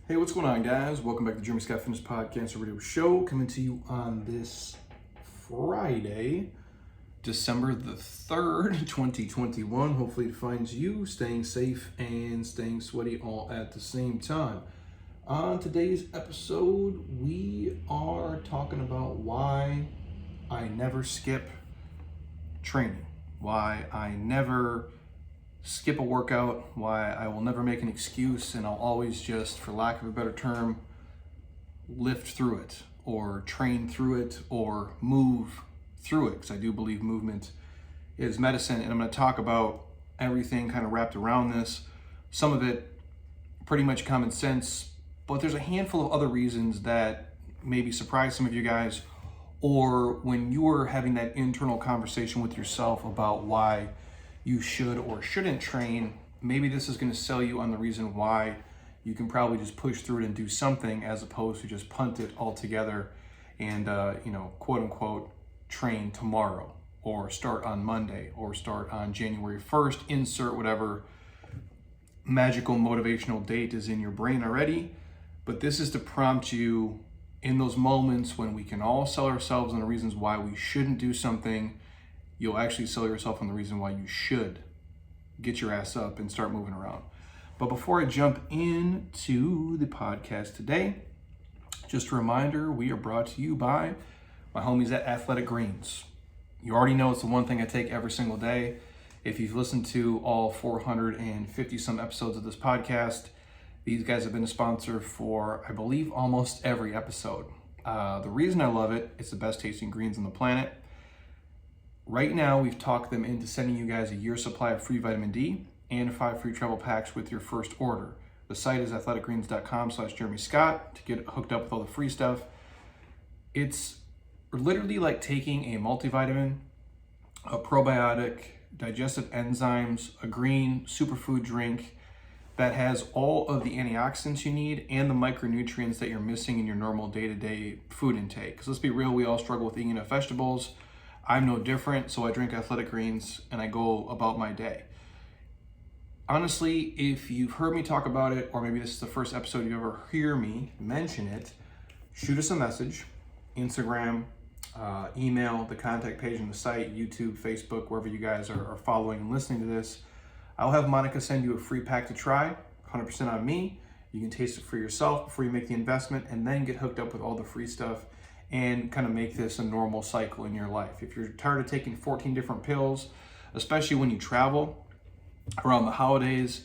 Hey, what's going on, guys? Welcome back to the Jeremy Scott Fitness Podcast Radio Show, coming to you on this Friday, December the 3rd, 2021. Hopefully it finds you staying safe and staying sweaty all at the same time. On today's episode, we are talking about why I never skip training, why I never skip a workout, why I will never make an excuse and I'll always just, for lack of a better term, lift through it or train through it or move through it, because I do believe movement is medicine. And I'm going to talk about everything kind of wrapped around this. Some of it pretty much common sense, but there's a handful of other reasons that maybe surprise some of you guys, or when you're having that internal conversation with yourself about why you should or shouldn't train, maybe this is going to sell you on the reason why you can probably just push through it and do something, as opposed to just punt it altogether and quote unquote train tomorrow or start on Monday or start on January 1st, insert whatever magical motivational date is in your brain already. But this is to prompt you in those moments when we can all sell ourselves on the reasons why we shouldn't do something. You'll actually sell yourself on the reason why you should get your ass up and start moving around. But before I jump into the podcast today, just a reminder, we are brought to you by my homies at Athletic Greens. You already know it's the one thing I take every single day. If you've listened to all 450 some episodes of this podcast, these guys have been a sponsor for, I believe, almost every episode. The reason I love it, it's the best tasting greens on the planet. Right now, we've talked them into sending you guys a year's supply of free vitamin D and 5 free travel packs with your first order. The site is athleticgreens.com/Jeremy Scott to get hooked up with all the free stuff. It's literally like taking a multivitamin, a probiotic, digestive enzymes, a green superfood drink that has all of the antioxidants you need and the micronutrients that you're missing in your normal day-to-day food intake. Because let's be real, we all struggle with eating enough vegetables. I'm no different, so I drink Athletic Greens and I go about my day. Honestly, if you've heard me talk about it, or maybe this is the first episode you ever hear me mention it, shoot us a message, Instagram, email, the contact page on the site, YouTube, Facebook, wherever you guys are following and listening to this. I'll have Monica send you a free pack to try, 100% on me. You can taste it for yourself before you make the investment and then get hooked up with all the free stuff and kind of make this a normal cycle in your life. If you're tired of taking 14 different pills, especially when you travel around the holidays,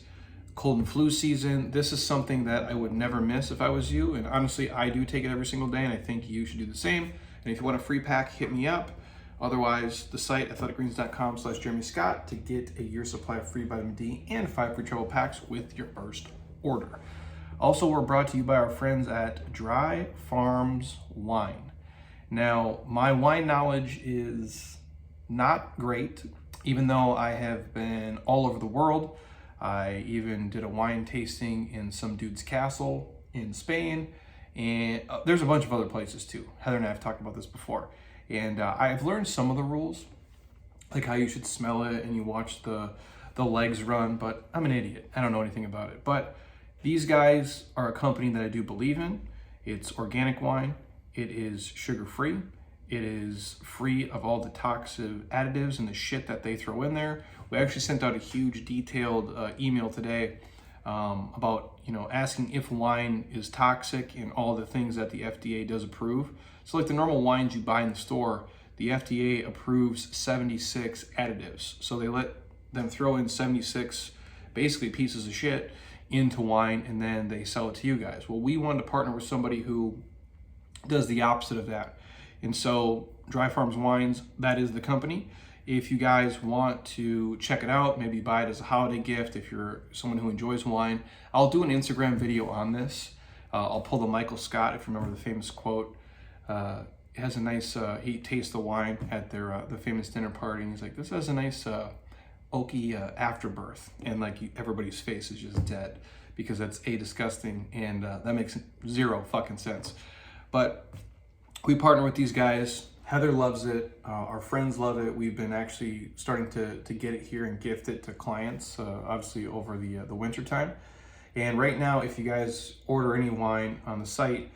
cold and flu season, this is something that I would never miss if I was you. And honestly, I do take it every single day, and I think you should do the same. And if you want a free pack, hit me up. Otherwise, the site, athleticgreens.com/Jeremy Scott, to get a year's supply of free vitamin D and 5 free travel packs with your first order. Also, we're brought to you by our friends at Dry Farms Wine. Now, my wine knowledge is not great, even though I have been all over the world. I even did a wine tasting in some dude's castle in Spain, and there's a bunch of other places too. Heather and I have talked about this before. And I've learned some of the rules, like how you should smell it and you watch the legs run, but I'm an idiot. I don't know anything about it. But these guys are a company that I do believe in. It's organic wine. It is sugar-free. It is free of all the toxic additives and the shit that they throw in there. We actually sent out a huge detailed email today about, asking if wine is toxic and all the things that the FDA does approve. So like the normal wines you buy in the store, the FDA approves 76 additives. So they let them throw in 76 basically pieces of shit into wine, and then they sell it to you guys. Well, we wanted to partner with somebody who does the opposite of that. And so Dry Farms Wines, that is the company. If you guys want to check it out, maybe buy it as a holiday gift if you're someone who enjoys wine, I'll do an Instagram video on this. I'll pull the Michael Scott, if you remember the famous quote. It has a nice, he tastes the wine at their the famous dinner party, and he's like, this has a nice oaky afterbirth. And like everybody's face is just dead because that's disgusting, and that makes zero fucking sense. But we partner with these guys. Heather loves it. Our friends love it. We've been actually starting to get it here and gift it to clients, obviously over the winter time. And right now, if you guys order any wine on the site,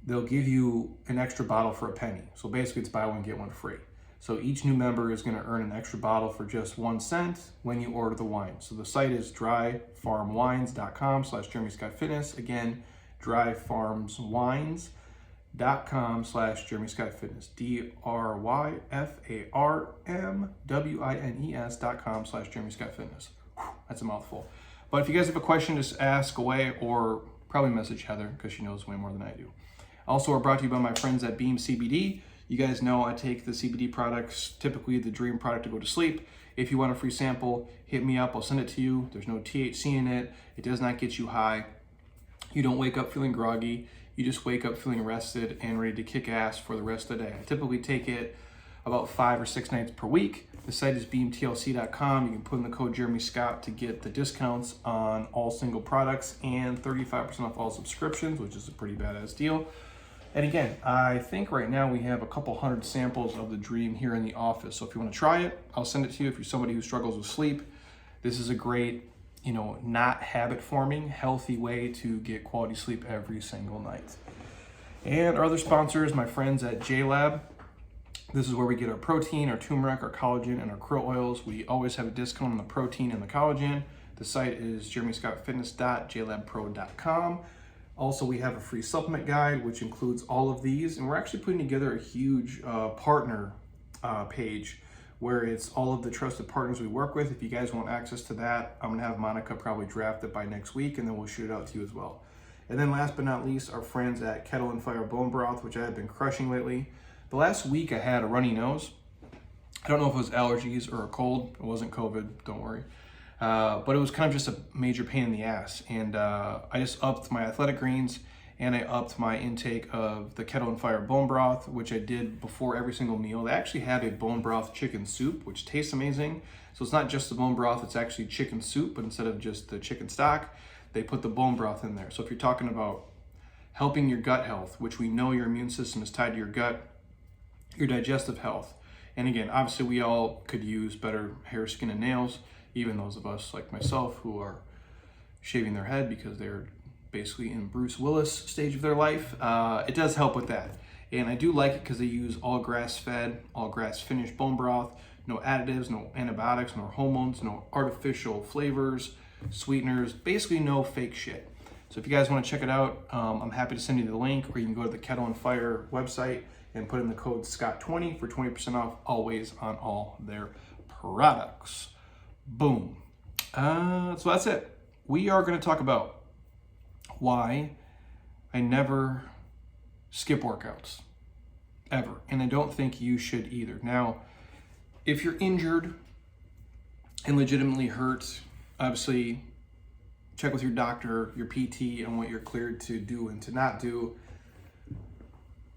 they'll give you an extra bottle for a penny. So basically it's buy one, get one free. So each new member is gonna earn an extra bottle for just 1 cent when you order the wine. So the site is dryfarmwines.com/JeremyScottFitness. Again, dryfarmswines.com/JeremyScottFitness. DRYFARMWINES.com/JeremyScottFitness. That's a mouthful. But if you guys have a question, just ask away or probably message Heather because she knows way more than I do. Also, we're brought to you by my friends at Beam CBD. You guys know I take the CBD products, typically the dream product to go to sleep. If you want a free sample, hit me up, I'll send it to you. There's no THC in it. It does not get you high. You don't wake up feeling groggy. You just wake up feeling rested and ready to kick ass for the rest of the day. I typically take it about 5 or 6 nights per week. The site is beamtlc.com. You can put in the code Jeremy Scott to get the discounts on all single products and 35% off all subscriptions, which is a pretty badass deal. And again, I think right now we have a couple hundred samples of the Dream here in the office. So if you want to try it, I'll send it to you. If you're somebody who struggles with sleep, this is a great, not habit forming, healthy way to get quality sleep every single night. And our other sponsors, my friends at JLab. This is where we get our protein, our turmeric, our collagen, and our krill oils. We always have a discount on the protein and the collagen. The site is jeremyscottfitness.jlabpro.com. Also, we have a free supplement guide, which includes all of these. And we're actually putting together a huge partner page where it's all of the trusted partners we work with. If you guys want access to that, I'm gonna have Monica probably draft it by next week, and then we'll shoot it out to you as well. And then last but not least, our friends at Kettle and Fire Bone Broth, which I have been crushing lately. The last week I had a runny nose. I don't know if it was allergies or a cold. It wasn't COVID, don't worry. But it was kind of just a major pain in the ass. And I just upped my athletic greens and I upped my intake of the Kettle and Fire bone broth, which I did before every single meal. They actually have a bone broth chicken soup, which tastes amazing. So it's not just the bone broth, it's actually chicken soup, but instead of just the chicken stock, they put the bone broth in there. So if you're talking about helping your gut health, which we know your immune system is tied to your gut, your digestive health. And again, obviously we all could use better hair, skin, and nails, even those of us like myself who are shaving their head because they're basically in Bruce Willis stage of their life. It does help with that. And I do like it because they use all grass-fed, all grass-finished bone broth, no additives, no antibiotics, no hormones, no artificial flavors, sweeteners, basically no fake shit. So if you guys want to check it out, I'm happy to send you the link, or you can go to the Kettle and Fire website and put in the code SCOTT20 for 20% off always on all their products. Boom. So that's it. We are going to talk about why I never skip workouts, ever. And I don't think you should either. Now, if you're injured and legitimately hurt, obviously check with your doctor, your PT, on what you're cleared to do and to not do.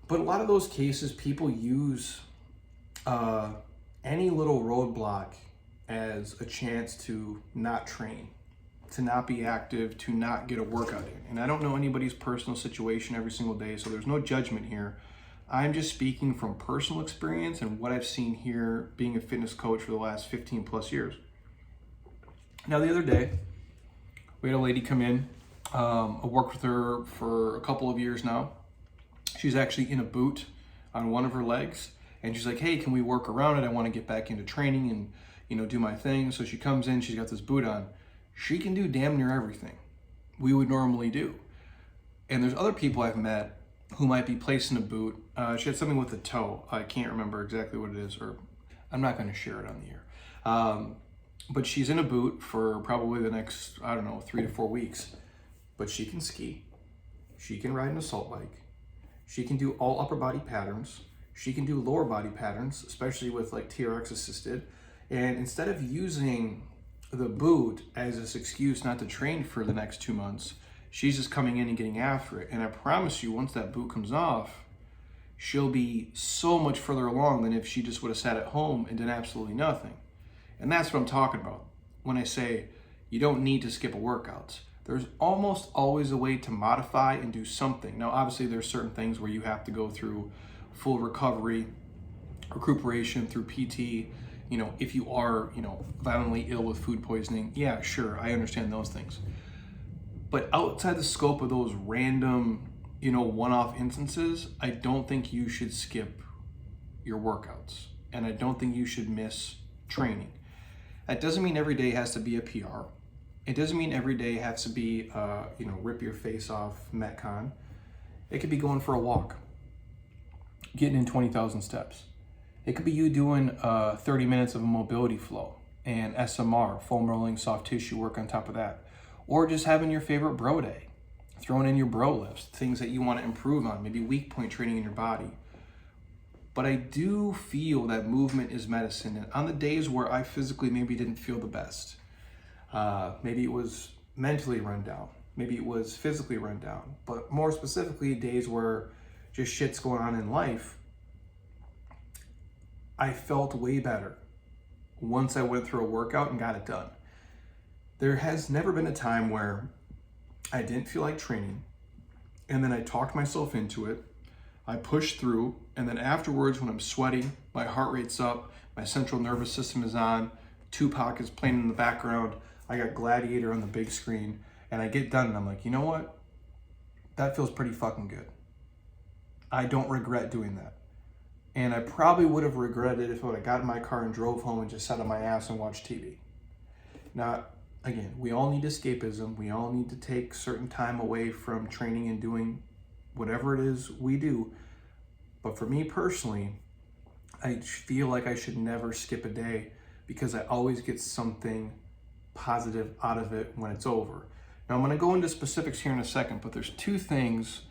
But a lot of those cases, people use any little roadblock as a chance to not train, to not be active, to not get a workout in. And I don't know anybody's personal situation every single day, so there's no judgment here. I'm just speaking from personal experience and what I've seen here being a fitness coach for the last 15 plus years. Now, the other day, we had a lady come in. I worked with her for a couple of years now. She's actually in a boot on one of her legs, and she's like, hey, can we work around it? I want to get back into training and, do my thing. So she comes in, she's got this boot on. She can do damn near everything we would normally do. And there's other people I've met who might be placed in a boot. She had something with the toe. I can't remember exactly what it is, or I'm not going to share it on the air. But she's in a boot for probably the next, 3 to 4 weeks. But she can ski. She can ride an assault bike. She can do all upper body patterns. She can do lower body patterns, especially with like TRX assisted. And instead of using the boot as this excuse not to train for the next 2 months, she's just coming in and getting after it. And I promise you, once that boot comes off, she'll be so much further along than if she just would have sat at home and did absolutely nothing. And that's what I'm talking about when I say you don't need to skip a workout. There's almost always a way to modify and do something. Now, obviously, there's certain things where you have to go through full recovery, recuperation through PT. If you are, violently ill with food poisoning, yeah, sure, I understand those things. But outside the scope of those random, one-off instances, I don't think you should skip your workouts. And I don't think you should miss training. That doesn't mean every day has to be a PR. It doesn't mean every day has to be, rip your face off Metcon. It could be going for a walk, getting in 20,000 steps. It could be you doing 30 minutes of a mobility flow and SMR, foam rolling, soft tissue work on top of that. Or just having your favorite bro day, throwing in your bro lifts, things that you want to improve on, maybe weak point training in your body. But I do feel that movement is medicine. And on the days where I physically maybe didn't feel the best, maybe it was mentally run down, maybe it was physically run down, but more specifically, days where just shit's going on in life, I felt way better once I went through a workout and got it done. There has never been a time where I didn't feel like training, and then I talked myself into it, I pushed through, and then afterwards when I'm sweaty, my heart rate's up, my central nervous system is on, Tupac is playing in the background, I got Gladiator on the big screen, and I get done and I'm like, you know what? That feels pretty fucking good. I don't regret doing that. And I probably would have regretted it if I would have got in my car and drove home and just sat on my ass and watched TV. Now, again, we all need escapism. We all need to take certain time away from training and doing whatever it is we do. But for me personally, I feel like I should never skip a day because I always get something positive out of it when it's over. Now, I'm going to go into specifics here in a second, but there's two things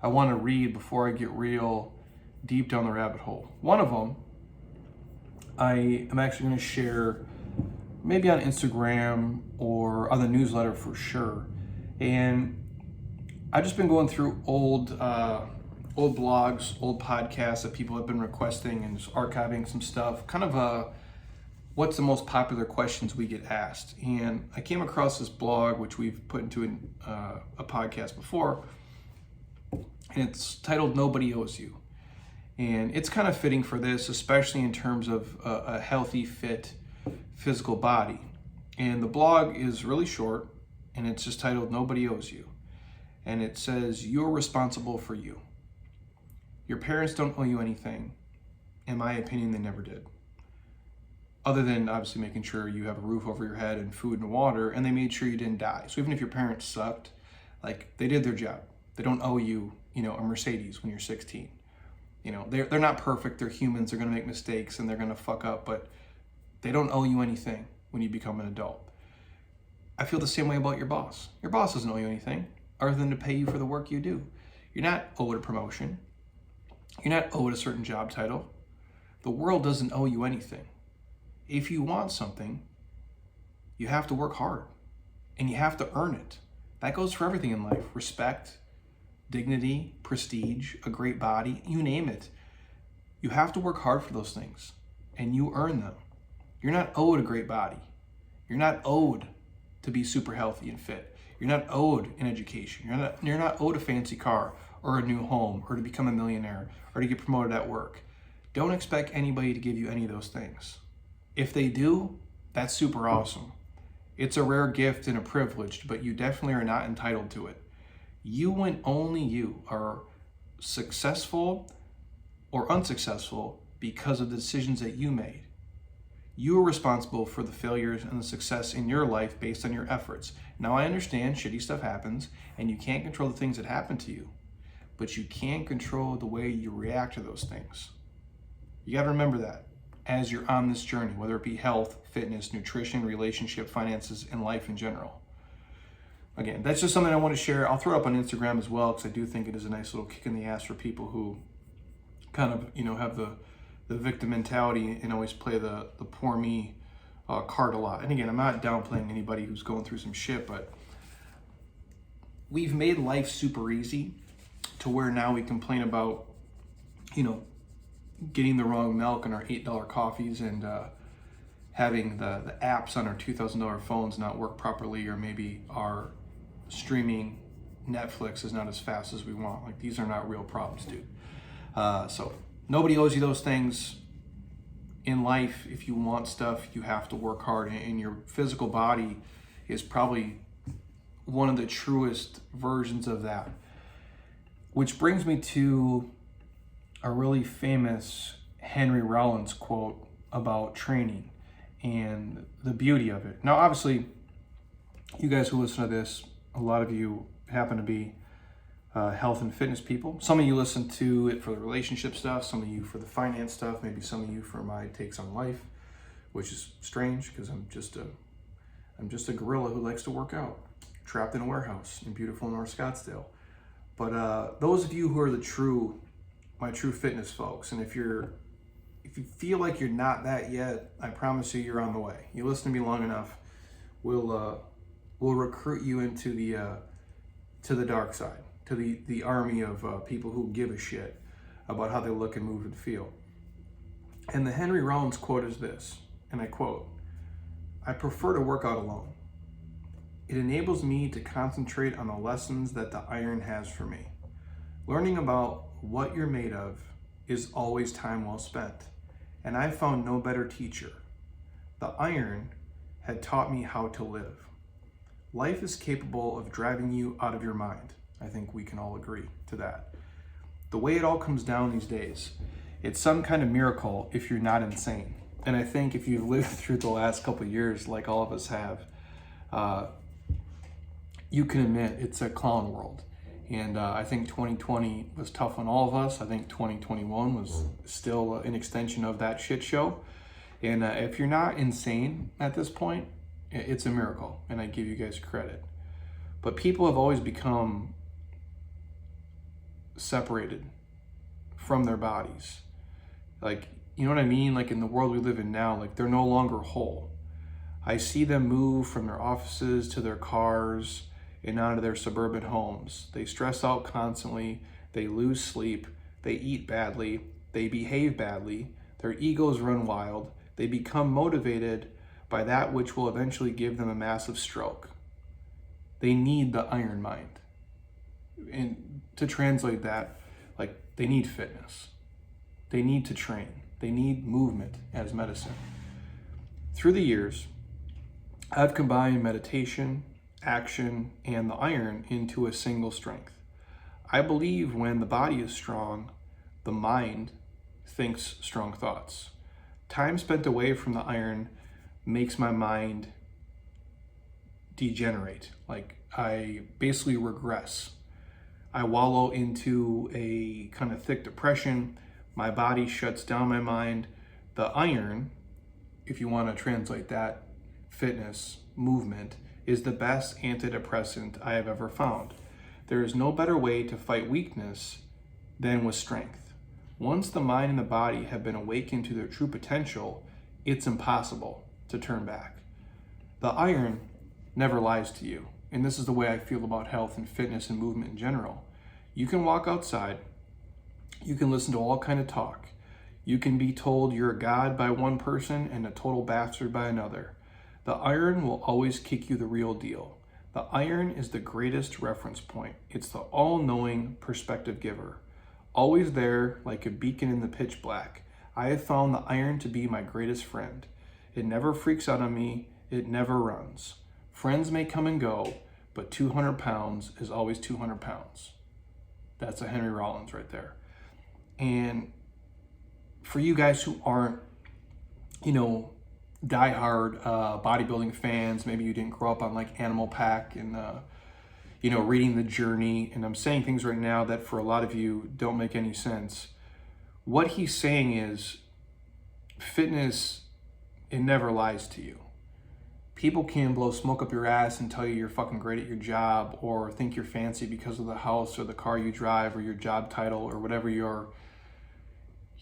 I want to read before I get real deep down the rabbit hole. One of them, I am actually going to share maybe on Instagram or on the newsletter for sure. And I've just been going through old blogs, old podcasts that people have been requesting and just archiving some stuff, kind of what's the most popular questions we get asked. And I came across this blog, which we've put into a podcast before, and it's titled Nobody Owes You. And it's kind of fitting for this, especially in terms of a healthy, fit, physical body. And the blog is really short, and it's just titled Nobody Owes You. And it says, you're responsible for you. Your parents don't owe you anything. In my opinion, they never did. Other than obviously making sure you have a roof over your head and food and water, and they made sure you didn't die. So even if your parents sucked, they did their job. They don't owe you, a Mercedes when you're 16. They're not perfect. They're humans. They're going to make mistakes and they're going to fuck up, but they don't owe you anything when you become an adult. I feel the same way about your boss. Your boss doesn't owe you anything other than to pay you for the work you do. You're not owed a promotion. You're not owed a certain job title. The world doesn't owe you anything. If you want something, you have to work hard and you have to earn it. That goes for everything in life. Respect, dignity, prestige, a great body, you name it. You have to work hard for those things and you earn them. You're not owed a great body. You're not owed to be super healthy and fit. You're not owed an education. You're not owed a fancy car or a new home or to become a millionaire or to get promoted at work. Don't expect anybody to give you any of those things. If they do, that's super awesome. It's a rare gift and a privilege, but you definitely are not entitled to it. You and only you are successful or unsuccessful because of the decisions that you made. You are responsible for the failures and the success in your life based on your efforts. Now I understand shitty stuff happens and you can't control the things that happen to you, but you can control the way you react to those things. You got to remember that as you're on this journey, whether it be health, fitness, nutrition, relationship, finances, and life in general. Again, that's just something I want to share. I'll throw it up on Instagram as well because I do think it is a nice little kick in the ass for people who kind of, have the victim mentality and always play the poor me card a lot. And again, I'm not downplaying anybody who's going through some shit, but we've made life super easy to where now we complain about, getting the wrong milk in our $8 coffees and having the apps on our $2,000 phones not work properly, or maybe our streaming Netflix is not as fast as we want. These are not real problems, dude. So nobody owes you those things. In life, if you want stuff, you have to work hard, and your physical body is probably one of the truest versions of that. Which brings me to a really famous Henry Rollins quote about training and the beauty of it. Now, obviously, you guys who listen to this, a lot of you happen to be health and fitness people. Some of you listen to it for the relationship stuff, some of you for the finance stuff, maybe some of you for my takes on life, which is strange because I'm just a gorilla who likes to work out, trapped in a warehouse in beautiful North Scottsdale. But those of you who are my true fitness folks, and if you feel like you're not that yet, I promise you, you're on the way. You listen to me long enough, we'll recruit you into to the dark side, to the army of people who give a shit about how they look and move and feel. And the Henry Rollins quote is this, and I quote, "I prefer to work out alone. It enables me to concentrate on the lessons that the iron has for me. Learning about what you're made of is always time well spent, and I found no better teacher. The iron had taught me how to live. Life is capable of driving you out of your mind." I think we can all agree to that. The way it all comes down these days, it's some kind of miracle if you're not insane. And I think if you've lived through the last couple of years, like all of us have, you can admit it's a clown world. And I think 2020 was tough on all of us. I think 2021 was still an extension of that shit show. And if you're not insane at this point, it's a miracle, and I give you guys credit. But people have always become separated from their bodies. Like, you know what I mean? Like in the world we live in now, like they're no longer whole. I see them move from their offices to their cars and onto their suburban homes. They stress out constantly, they lose sleep, they eat badly, they behave badly, their egos run wild, they become motivated by that which will eventually give them a massive stroke. They need the iron mind. And to translate that, like they need fitness. They need to train. They need movement as medicine. Through the years, I've combined meditation, action, and the iron into a single strength. I believe when the body is strong, the mind thinks strong thoughts. Time spent away from the iron makes my mind degenerate. Like I basically regress. I wallow into a kind of thick depression. My body shuts down my mind. The iron, if you want to translate that, fitness, movement, is the best antidepressant I have ever found. There is no better way to fight weakness than with strength. Once the mind and the body have been awakened to their true potential, it's impossible to turn back. The iron never lies to you. And this is the way I feel about health and fitness and movement in general. You can walk outside, you can listen to all kind of talk. You can be told you're a god by one person and a total bastard by another. The iron will always kick you the real deal. The iron is the greatest reference point. It's the all-knowing perspective giver. Always there like a beacon in the pitch black. I have found the iron to be my greatest friend. It never freaks out on me. It never runs. Friends may come and go, but 200 pounds is always 200 pounds. That's a Henry Rollins right there. And for you guys who aren't, diehard bodybuilding fans, maybe you didn't grow up on like Animal Pack and, reading The Journey, and I'm saying things right now that for a lot of you don't make any sense. What he's saying is fitness, it never lies to you. People can blow smoke up your ass and tell you you're fucking great at your job or think you're fancy because of the house or the car you drive or your job title or whatever your,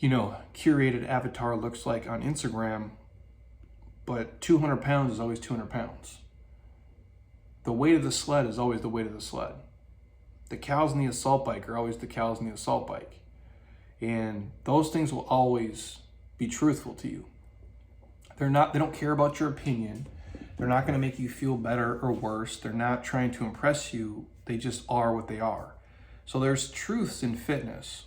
curated avatar looks like on Instagram. But 200 pounds is always 200 pounds. The weight of the sled is always the weight of the sled. The cows in the assault bike are always the cows in the assault bike. And those things will always be truthful to you. They don't care about your opinion. They're not going to make you feel better or worse. They're not trying to impress you. They just are what they are. So there's truths in fitness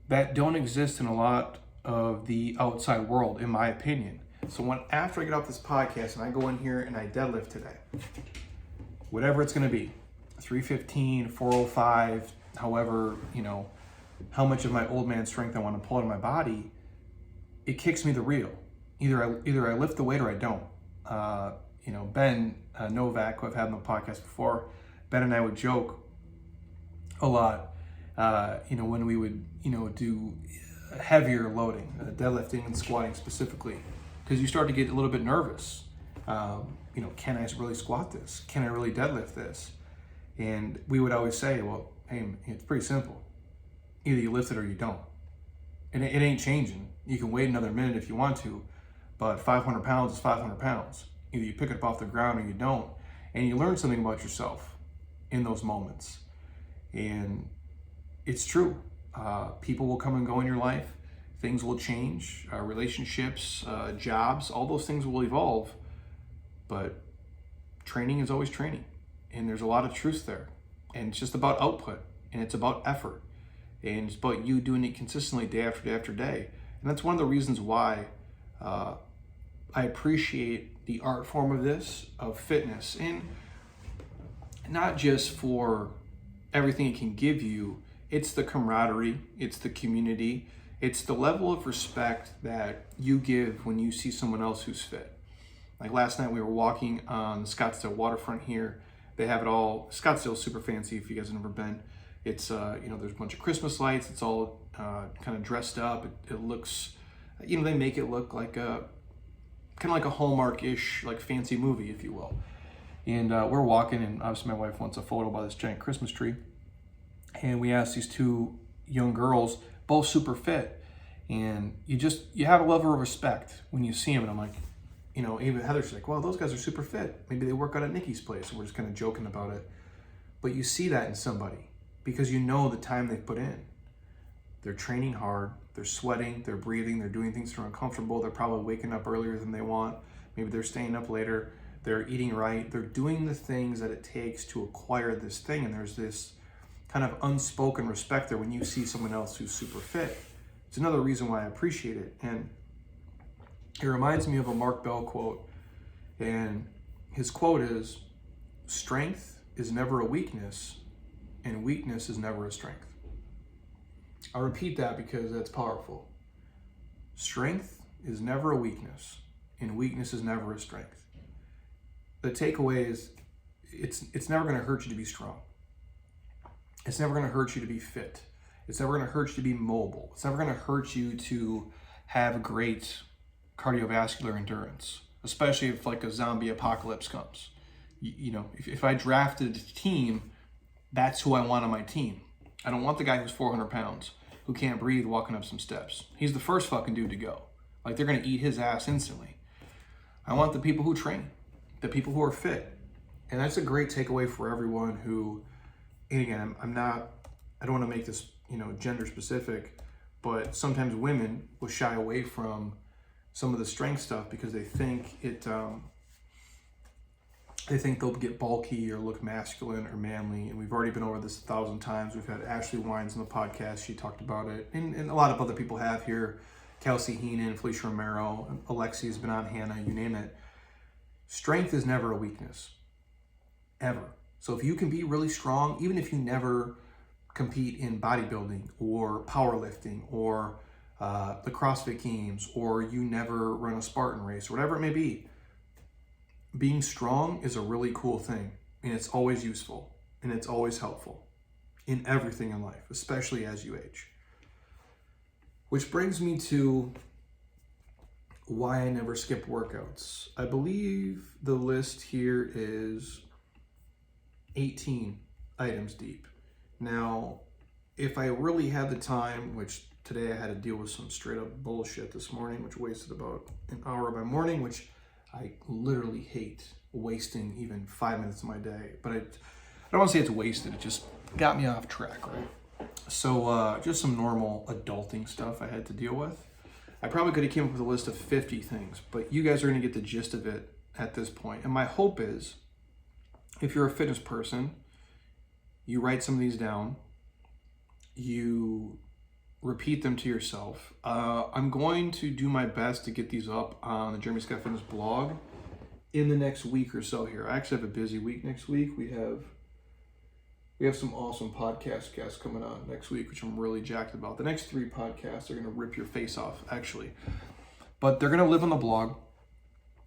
that don't exist in a lot of the outside world, in my opinion. So after I get off this podcast and I go in here and I deadlift today, whatever it's going to be, 315, 405, however, how much of my old man strength I want to pull out of my body, it kicks me the reel. Either I lift the weight or I don't. Ben Novak, who I've had on the podcast before, Ben and I would joke a lot, when we would, do heavier loading, deadlifting and squatting specifically, because you start to get a little bit nervous. Can I really squat this? Can I really deadlift this? And we would always say, well, hey, it's pretty simple. Either you lift it or you don't. And it ain't changing. You can wait another minute if you want to, but 500 pounds is 500 pounds. Either you pick it up off the ground or you don't. And you learn something about yourself in those moments. And it's true. People will come and go in your life. Things will change. Relationships, jobs, all those things will evolve. But training is always training. And there's a lot of truth there. And it's just about output. And it's about effort. And it's about you doing it consistently day after day after day. And that's one of the reasons why I appreciate the art form of this, of fitness. And not just for everything it can give you, it's the camaraderie, it's the community, it's the level of respect that you give when you see someone else who's fit. Like last night we were walking on the Scottsdale waterfront here. They have it all, Scottsdale's super fancy if you guys have never been. It's, there's a bunch of Christmas lights. It's all kind of dressed up. It looks, they make it look like kind of like a Hallmark-ish, like fancy movie, if you will. And we're walking, and obviously my wife wants a photo by this giant Christmas tree. And we asked these two young girls, both super fit. And you have a level of respect when you see them. And I'm like, even Heather's like, well, those guys are super fit. Maybe they work out at Nikki's place. And we're just kind of joking about it. But you see that in somebody because you know the time they put in. They're training hard. They're sweating. They're breathing. They're doing things that are uncomfortable. They're probably waking up earlier than they want. Maybe they're staying up later. They're eating right. They're doing the things that it takes to acquire this thing. And there's this kind of unspoken respect there when you see someone else who's super fit. It's another reason why I appreciate it. And it reminds me of a Mark Bell quote. And his quote is, "Strength is never a weakness, and weakness is never a strength." I'll repeat that because that's powerful. Strength is never a weakness, and weakness is never a strength. The takeaway is it's never going to hurt you to be strong. It's never going to hurt you to be fit. It's never going to hurt you to be mobile. It's never going to hurt you to have great cardiovascular endurance, especially if like a zombie apocalypse comes. If I drafted a team, that's who I want on my team. I don't want the guy who's 400 pounds, who can't breathe walking up some steps. He's the first fucking dude to go. Like, they're going to eat his ass instantly. I want the people who train, the people who are fit. And that's a great takeaway for everyone who, and again, I don't want to make this, gender specific, but sometimes women will shy away from some of the strength stuff because they think they'll get bulky or look masculine or manly. And we've already been over this 1,000 times. We've had Ashley Wines on the podcast. She talked about it. And a lot of other people have here. Kelsey Heenan, Felicia Romero, Alexi has been on, Hannah, you name it. Strength is never a weakness, ever. So if you can be really strong, even if you never compete in bodybuilding or powerlifting or the CrossFit Games, or you never run a Spartan race, or whatever it may be, being strong is a really cool thing, and it's always useful, and it's always helpful in everything in life, especially as you age. Which brings me to why I never skip workouts. I believe the list here is 18 items deep. Now, if I really had the time, which today I had to deal with some straight up bullshit this morning, which wasted about an hour of my morning, which I literally hate wasting even 5 minutes of my day. But I don't want to say it's wasted, it just got me off track, right? So just some normal adulting stuff I had to deal with. I probably could have came up with a list of 50 things, but you guys are going to get the gist of it at this point. And my hope is, if you're a fitness person, you write some of these down, you repeat them to yourself. I'm going to do my best to get these up on the Jeremy Scott Fitness blog in the next week or so here. I actually have a busy week next week. We have some awesome podcast guests coming on next week, which I'm really jacked about. The next 3 podcasts are going to rip your face off, actually. But they're going to live on the blog.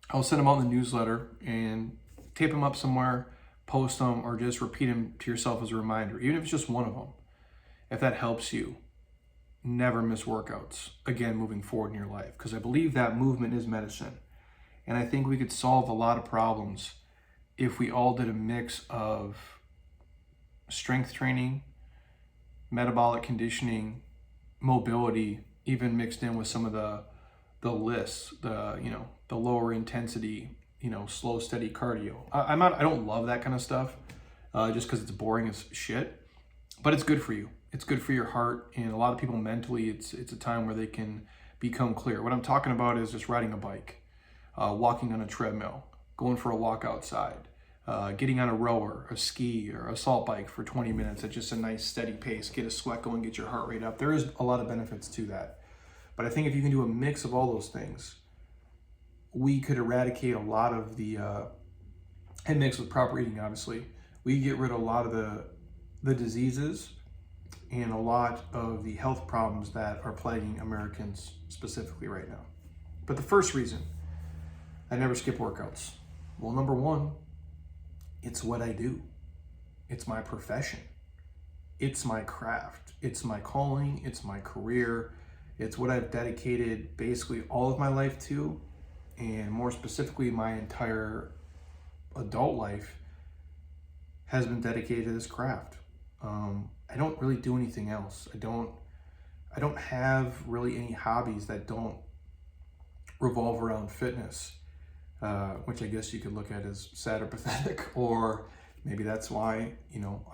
I'll send them out in the newsletter and tape them up somewhere, post them, or just repeat them to yourself as a reminder, even if it's just one of them. If that helps you, never miss workouts, again, moving forward in your life. Because I believe that movement is medicine. And I think we could solve a lot of problems if we all did a mix of strength training, metabolic conditioning, mobility, even mixed in with some of the lists, the lower intensity, slow, steady cardio. I don't love that kind of stuff just because it's boring as shit, but it's good for you. It's good for your heart, and a lot of people mentally, it's a time where they can become clear. What I'm talking about is just riding a bike, walking on a treadmill, going for a walk outside, getting on a rower, a ski, or assault bike for 20 minutes at just a nice steady pace, get a sweat going, get your heart rate up. There is a lot of benefits to that. But I think if you can do a mix of all those things, we could eradicate a lot of the, and mix with proper eating, obviously, we get rid of a lot of the diseases and a lot of the health problems that are plaguing Americans specifically right now. But the first reason I never skip workouts, well, number one, it's what I do. It's my profession. It's my craft. It's my calling. It's my career. It's what I've dedicated basically all of my life to, and more specifically, my entire adult life has been dedicated to this craft. I don't really do anything else. I don't have really any hobbies that don't revolve around fitness, which I guess you could look at as sad or pathetic, or maybe that's why,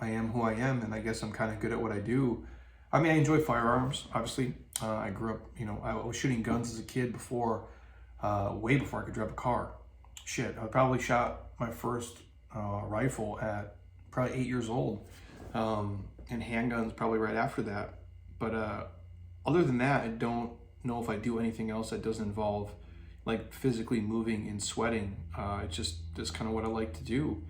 I am who I am, and I guess I'm kind of good at what I do. I mean, I enjoy firearms, obviously. I grew up, I was shooting guns as a kid way before I could drive a car. Shit, I probably shot my first rifle at probably 8 years old, and handguns probably right after that. But other than that, I don't know if I do anything else that doesn't involve like physically moving and sweating. It's just kind of what I like to do.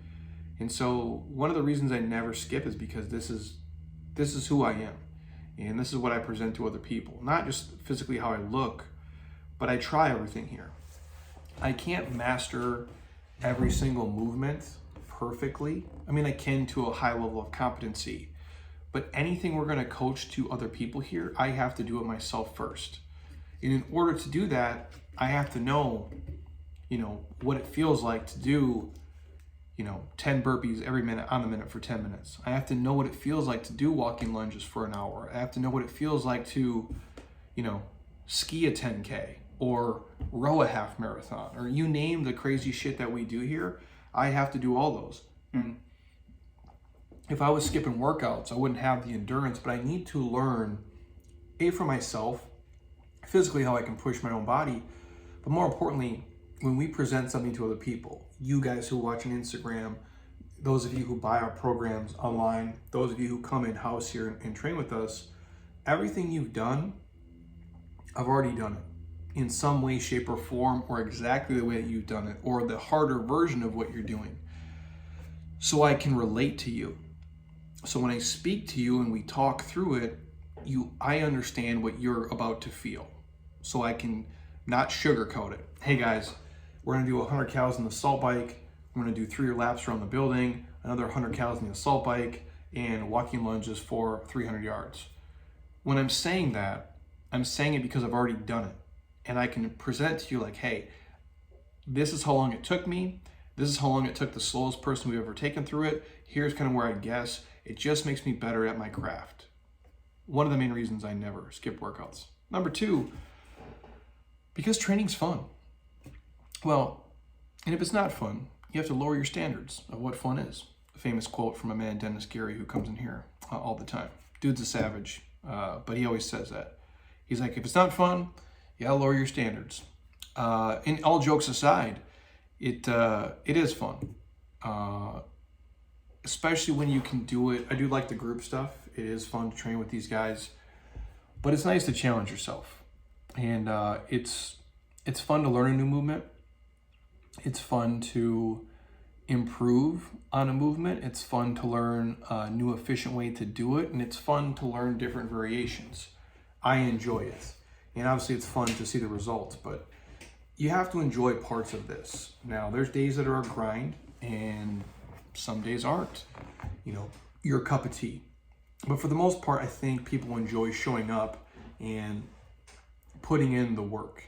And so one of the reasons I never skip is because this is who I am. And this is what I present to other people. Not just physically how I look, but I try everything here. I can't master every single movement perfectly. I mean, I can to a high level of competency, but anything we're gonna coach to other people here, I have to do it myself first. And in order to do that, I have to know, what it feels like to do 10 burpees every minute on the minute for 10 minutes. I have to know what it feels like to do walking lunges for an hour. I have to know what it feels like to, ski a 10K or row a half marathon, or you name the crazy shit that we do here. I have to do all those. And if I was skipping workouts, I wouldn't have the endurance, but I need to learn, for myself, physically how I can push my own body, but more importantly, when we present something to other people, you guys who watch on Instagram, those of you who buy our programs online, those of you who come in-house here and train with us, everything you've done, I've already done it in some way, shape, or form, or exactly the way that you've done it, or the harder version of what you're doing. So I can relate to you. So when I speak to you and we talk through it, I understand what you're about to feel. So I can not sugarcoat it. Hey guys, we're gonna do 100 calories on the assault bike. We're gonna do 3 laps around the building, another 100 calories on the assault bike, and walking lunges for 300 yards. When I'm saying that, I'm saying it because I've already done it. And I can present to you like, hey, this is how long it took me. This is how long it took the slowest person we've ever taken through it. Here's kind of where I guess. It just makes me better at my craft. One of the main reasons I never skip workouts. Number 2, because training's fun. Well, and if it's not fun, you have to lower your standards of what fun is. A famous quote from a man, Dennis Gary, who comes in here all the time. Dude's a savage, but he always says that. He's like, if it's not fun, you gotta lower your standards. And all jokes aside, it is fun. Especially when you can do it. I do like the group stuff. It is fun to train with these guys, but it's nice to challenge yourself. And it's fun to learn a new movement. It's fun to improve on a movement. It's fun to learn a new efficient way to do it, and it's fun to learn different variations. I enjoy it. And obviously it's fun to see the results, but you have to enjoy parts of this. Now, there's days that are a grind and some days aren't, your cup of tea. But for the most part, I think people enjoy showing up and putting in the work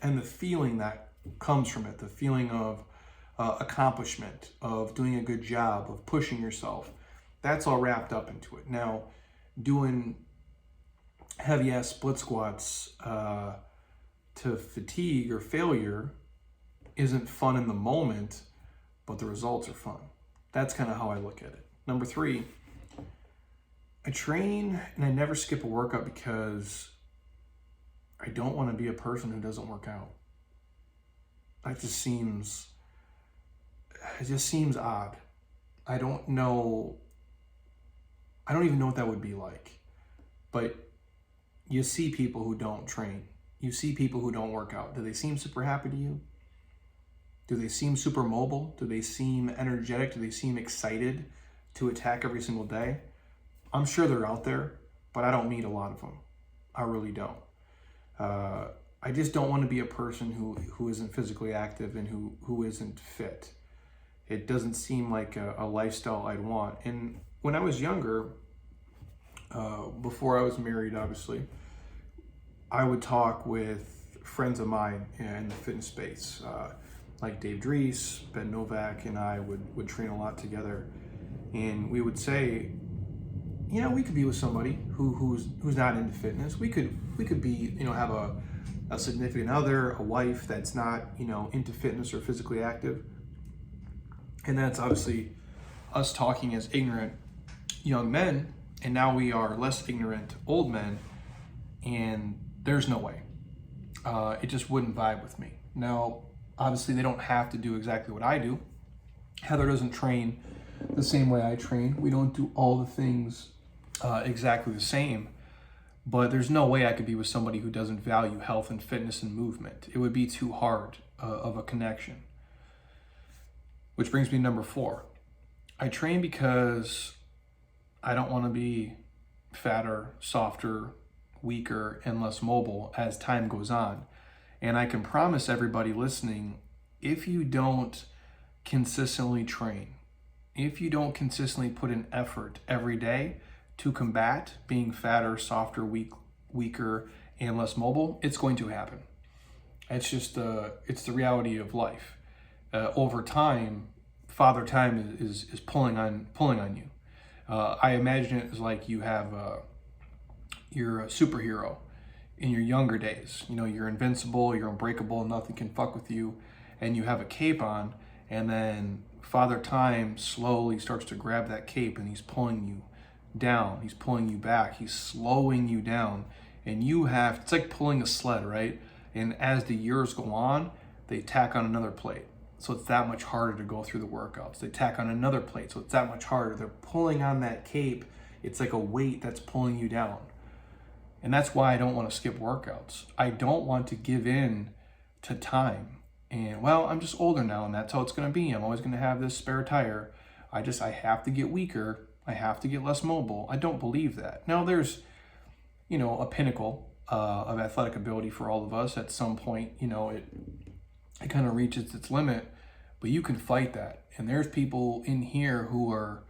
and the feeling that comes from it, the feeling of accomplishment, of doing a good job, of pushing yourself. That's all wrapped up into it. Now, doing heavy ass split squats to fatigue or failure isn't fun in the moment, but the results are fun. That's kind of how I look at it. Number 3, I train and I never skip a workout because I don't want to be a person who doesn't work out. It just seems odd. I don't even know what that would be like. But you see people who don't train. You see people who don't work out. Do they seem super happy to you? Do they seem super mobile? Do they seem energetic? Do they seem excited to attack every single day? I'm sure they're out there, but I don't meet a lot of them. I really don't. I just don't want to be a person who isn't physically active and who isn't fit. It doesn't seem like a lifestyle I'd want. And when I was younger, before I was married, obviously, I would talk with friends of mine in the fitness space, like Dave Dries, Ben Novak, and I would train a lot together. And we would say, we could be with somebody who's not into fitness. We could be, have a significant other, a wife that's not, into fitness or physically active. And that's obviously us talking as ignorant young men, and now we are less ignorant old men, and there's no way. It just wouldn't vibe with me. Now, obviously they don't have to do exactly what I do. Heather doesn't train the same way I train. We don't do all the things exactly the same, but there's no way I could be with somebody who doesn't value health and fitness and movement. It would be too hard of a connection. Which brings me to number 4. I train because I don't want to be fatter, softer, weaker, and less mobile as time goes on. And I can promise everybody listening, if you don't consistently train, if you don't consistently put in effort every day to combat being fatter, softer, weaker, and less mobile, it's going to happen. It's just it's the reality of life. Over time, Father Time is pulling on you. I imagine it as like you're a superhero in your younger days. You're invincible, you're unbreakable, nothing can fuck with you, and you have a cape on, and then Father Time slowly starts to grab that cape and he's pulling you down, he's pulling you back, he's slowing you down, and it's like pulling a sled, right? And as the years go on, they tack on another plate. So it's that much harder to go through the workouts. They tack on another plate, so it's that much harder. They're pulling on that cape. It's like a weight that's pulling you down. And that's why I don't want to skip workouts. I don't want to give in to time. And I'm just older now, and that's how it's going to be. I'm always going to have this spare tire. I have to get weaker. I have to get less mobile. I don't believe that. Now there's, a pinnacle of athletic ability for all of us. At some point, it kind of reaches its limit, but you can fight that. And there's people in here who are,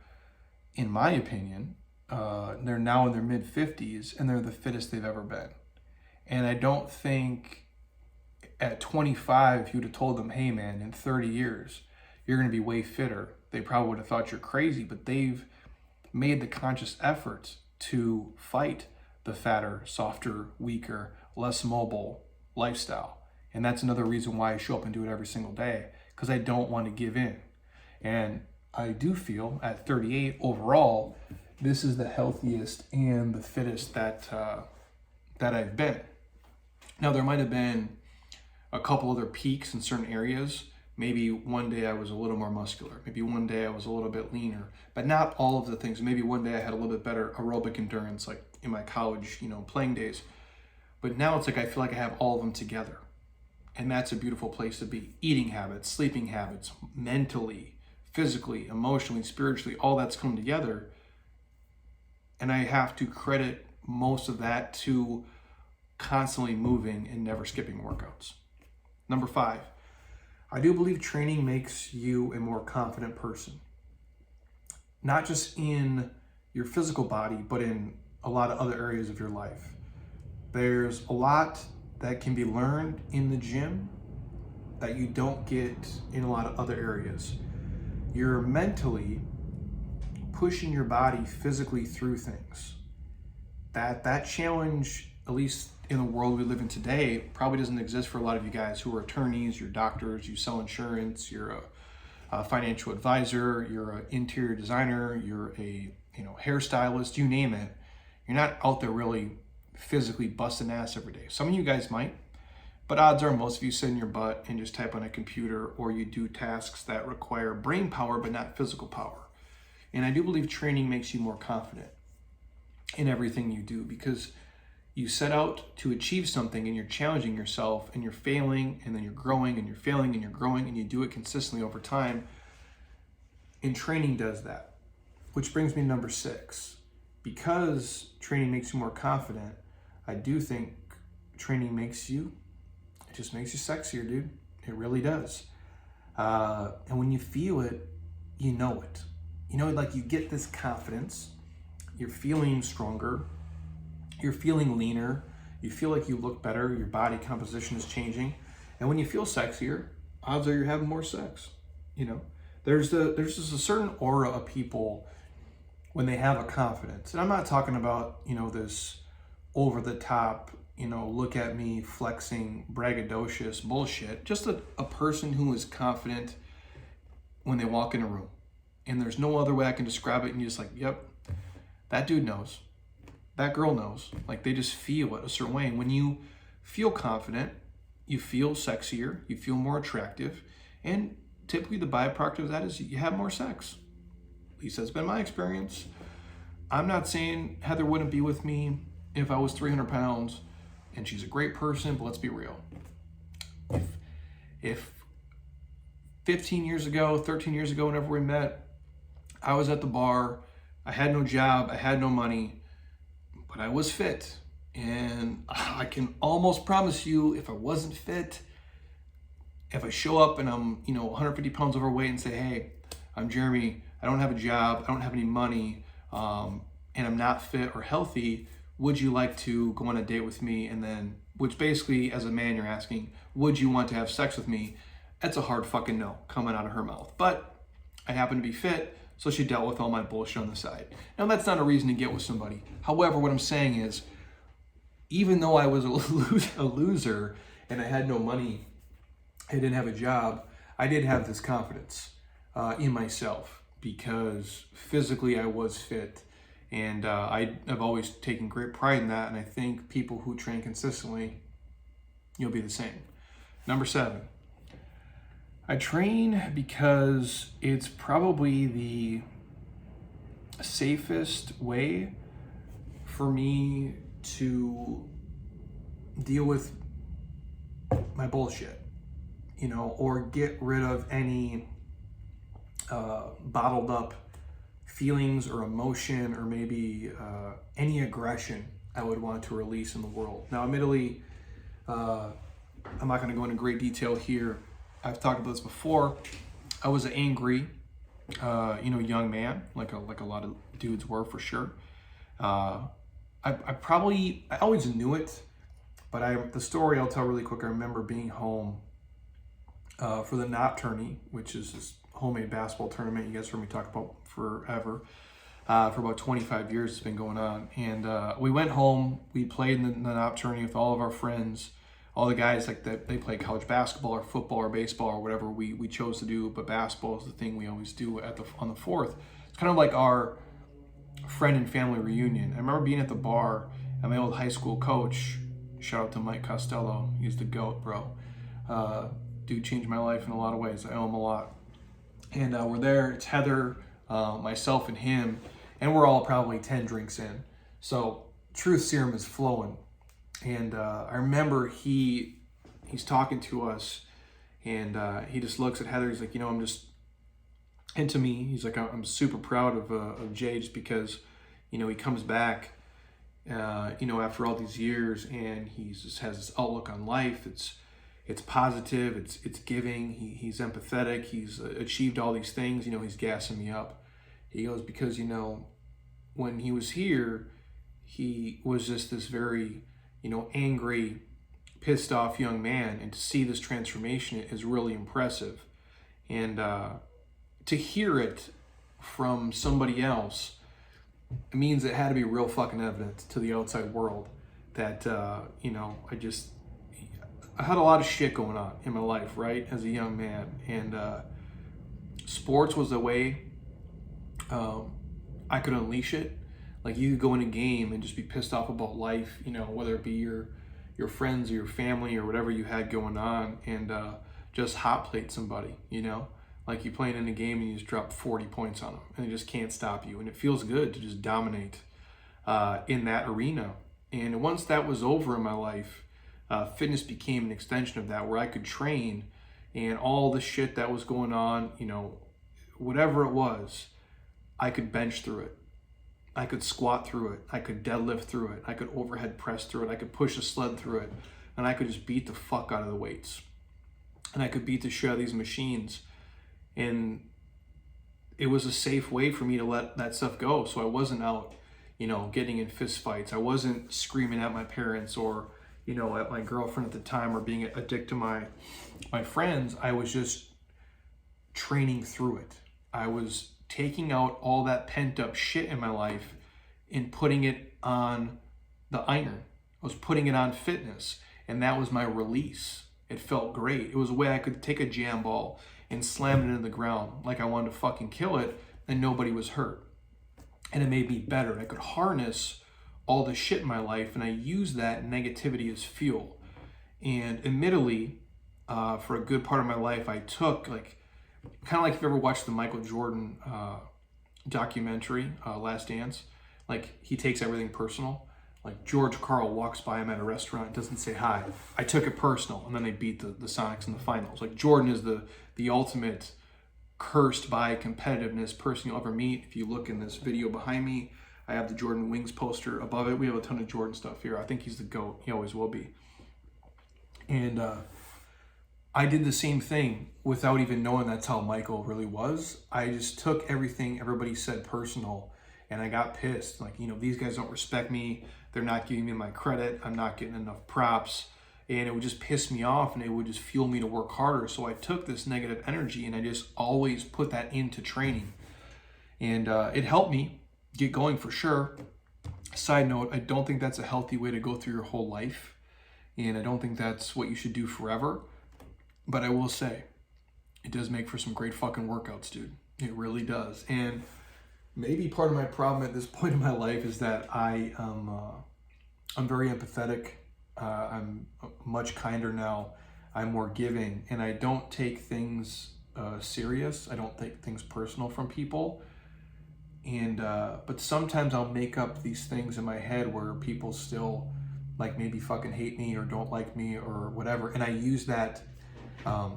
in my opinion, they're now in their mid-50s and they're the fittest they've ever been. And I don't think at 25, if you'd have told them, hey man, in 30 years, you're going to be way fitter, they probably would have thought you're crazy, but they've made the conscious effort to fight the fatter, softer, weaker, less mobile lifestyle. And that's another reason why I show up and do it every single day, because I don't want to give in. And I do feel at 38 overall, this is the healthiest and the fittest that I've been. Now, there might have been a couple other peaks in certain areas. Maybe one day I was a little more muscular. Maybe one day I was a little bit leaner, but not all of the things. Maybe one day I had a little bit better aerobic endurance, like in my college, playing days. But now it's like I feel like I have all of them together. And that's a beautiful place to be. Eating habits, sleeping habits, mentally, physically, emotionally, spiritually, all that's come together. And I have to credit most of that to constantly moving and never skipping workouts. Number 5, I do believe training makes you a more confident person. Not just in your physical body, but in a lot of other areas of your life. There's a lot that can be learned in the gym that you don't get in a lot of other areas. You're mentally pushing your body physically through things. That challenge, at least in the world we live in today, probably doesn't exist for a lot of you guys who are attorneys, you're doctors, you sell insurance, you're a financial advisor, you're an interior designer, you're a hairstylist, you name it. You're not out there really physically busting ass every day. Some of you guys might, but odds are most of you sit in your butt and just type on a computer, or you do tasks that require brain power but not physical power. And I do believe training makes you more confident in everything you do, because you set out to achieve something and you're challenging yourself and you're failing and then you're growing and you're failing and you're growing, and you do it consistently over time. And training does that, which brings me to number 6. Because training makes you more confident, I do think training makes you, it just makes you sexier, dude. It really does. And when you feel it, you know it. Like you get this confidence, you're feeling stronger, you're feeling leaner, you feel like you look better, your body composition is changing. And when you feel sexier, odds are you're having more sex. There's just a certain aura of people when they have a confidence. And I'm not talking about, this over the top, look at me flexing, braggadocious bullshit. Just a person who is confident when they walk in a room. And there's no other way I can describe it. And you're just like, yep, that dude knows. That girl knows. Like, they just feel it a certain way. And when you feel confident, you feel sexier, you feel more attractive. And typically the byproduct of that is you have more sex. At least that's been my experience. I'm not saying Heather wouldn't be with me if I was 300 pounds, and she's a great person, but let's be real. If 15 years ago, 13 years ago, whenever we met, I was at the bar, I had no job, I had no money, but I was fit. And I can almost promise you, if I wasn't fit, if I show up and I'm, 150 pounds overweight and say, hey, I'm Jeremy, I don't have a job, I don't have any money, and I'm not fit or healthy, would you like to go on a date with me? And then, which basically, as a man, you're asking, would you want to have sex with me? That's a hard fucking no coming out of her mouth. But I happen to be fit, so she dealt with all my bullshit on the side. Now, that's not a reason to get with somebody. However, what I'm saying is, even though I was a loser and I had no money, I didn't have a job, I did have this confidence in myself, because physically I was fit, and I've always taken great pride in that. And I think people who train consistently, you'll be the same. Number 7, I train because it's probably the safest way for me to deal with my bullshit, or get rid of any bottled up feelings or emotion, or maybe any aggression I would want to release in the world. Now, admittedly, I'm not going to go into great detail here. I've talked about this before. I was an angry, young man, like a lot of dudes were, for sure. I always knew it, but the story I'll tell really quick. I remember being home for the NOP tourney, which is this homemade basketball tournament you guys heard me talk about forever. For about 25 years it's been going on. And we went home, we played in the NOP tourney with all of our friends, all the guys like that. They play college basketball or football or baseball or whatever we chose to do, but basketball is the thing we always do on the 4th. It's kind of like our friend and family reunion. I remember being at the bar, and my old high school coach, shout out to Mike Costello, he's the GOAT, bro. Dude changed my life in a lot of ways. I owe him a lot. And we're there, it's Heather, myself and him, and we're all probably 10 drinks in. So truth serum is flowing. And I remember he he's talking to us, and he just looks at Heather. He's like, and to me, he's like, I'm super proud of Jay, just because, he comes back, after all these years, and he just has this outlook on life. It's positive. It's giving. He's empathetic. He's achieved all these things. He's gassing me up. He goes, because when he was here, he was just this very angry, pissed off young man, and to see this transformation is really impressive. And to hear it from somebody else, it means it had to be real fucking evident to the outside world that I had a lot of shit going on in my life, right, as a young man, and sports was a way I could unleash it. Like, you could go in a game and just be pissed off about life, whether it be your friends or your family or whatever you had going on, and just hot plate somebody, like you playing in a game and you just drop 40 points on them and they just can't stop you, and it feels good to just dominate in that arena. And once that was over in my life, fitness became an extension of that, where I could train, and all the shit that was going on, whatever it was, I could bench through it. I could squat through it. I could deadlift through it. I could overhead press through it. I could push a sled through it. And I could just beat the fuck out of the weights. And I could beat the shit out of these machines. And it was a safe way for me to let that stuff go. So I wasn't out, getting in fist fights. I wasn't screaming at my parents or, at my girlfriend at the time, or being a dick to my friends. I was just training through it. I was taking out all that pent up shit in my life and putting it on the iron. I was putting it on fitness, and that was my release. It felt great. It was a way I could take a jam ball and slam it into the ground like I wanted to fucking kill it, and nobody was hurt. And it made me better. I could harness all the shit in my life, and I used that negativity as fuel. And admittedly, for a good part of my life, I took, kind of like if you ever watched the Michael Jordan documentary, Last Dance, he takes everything personal. Like, George Karl walks by him at a restaurant, doesn't say hi. I took it personal, and then they beat the Sonics in the finals. Like, Jordan is the ultimate cursed by competitiveness person you'll ever meet. If you look in this video behind me, I have the Jordan Wings poster above it. We have a ton of Jordan stuff here. I think he's the GOAT. He always will be. And I did the same thing without even knowing that's how Michael really was. I just took everything everybody said personal, and I got pissed. These guys don't respect me. They're not giving me my credit. I'm not getting enough props. And it would just piss me off, and it would just fuel me to work harder. So I took this negative energy, and I just always put that into training. And it helped me get going for sure. Side note, I don't think that's a healthy way to go through your whole life. And I don't think that's what you should do forever. But I will say, it does make for some great fucking workouts, dude. It really does. And maybe part of my problem at this point in my life is that I'm very empathetic. I'm much kinder now. I'm more giving, and I don't take things serious. I don't take things personal from people. And but sometimes I'll make up these things in my head where people still maybe fucking hate me or don't like me or whatever, and I use that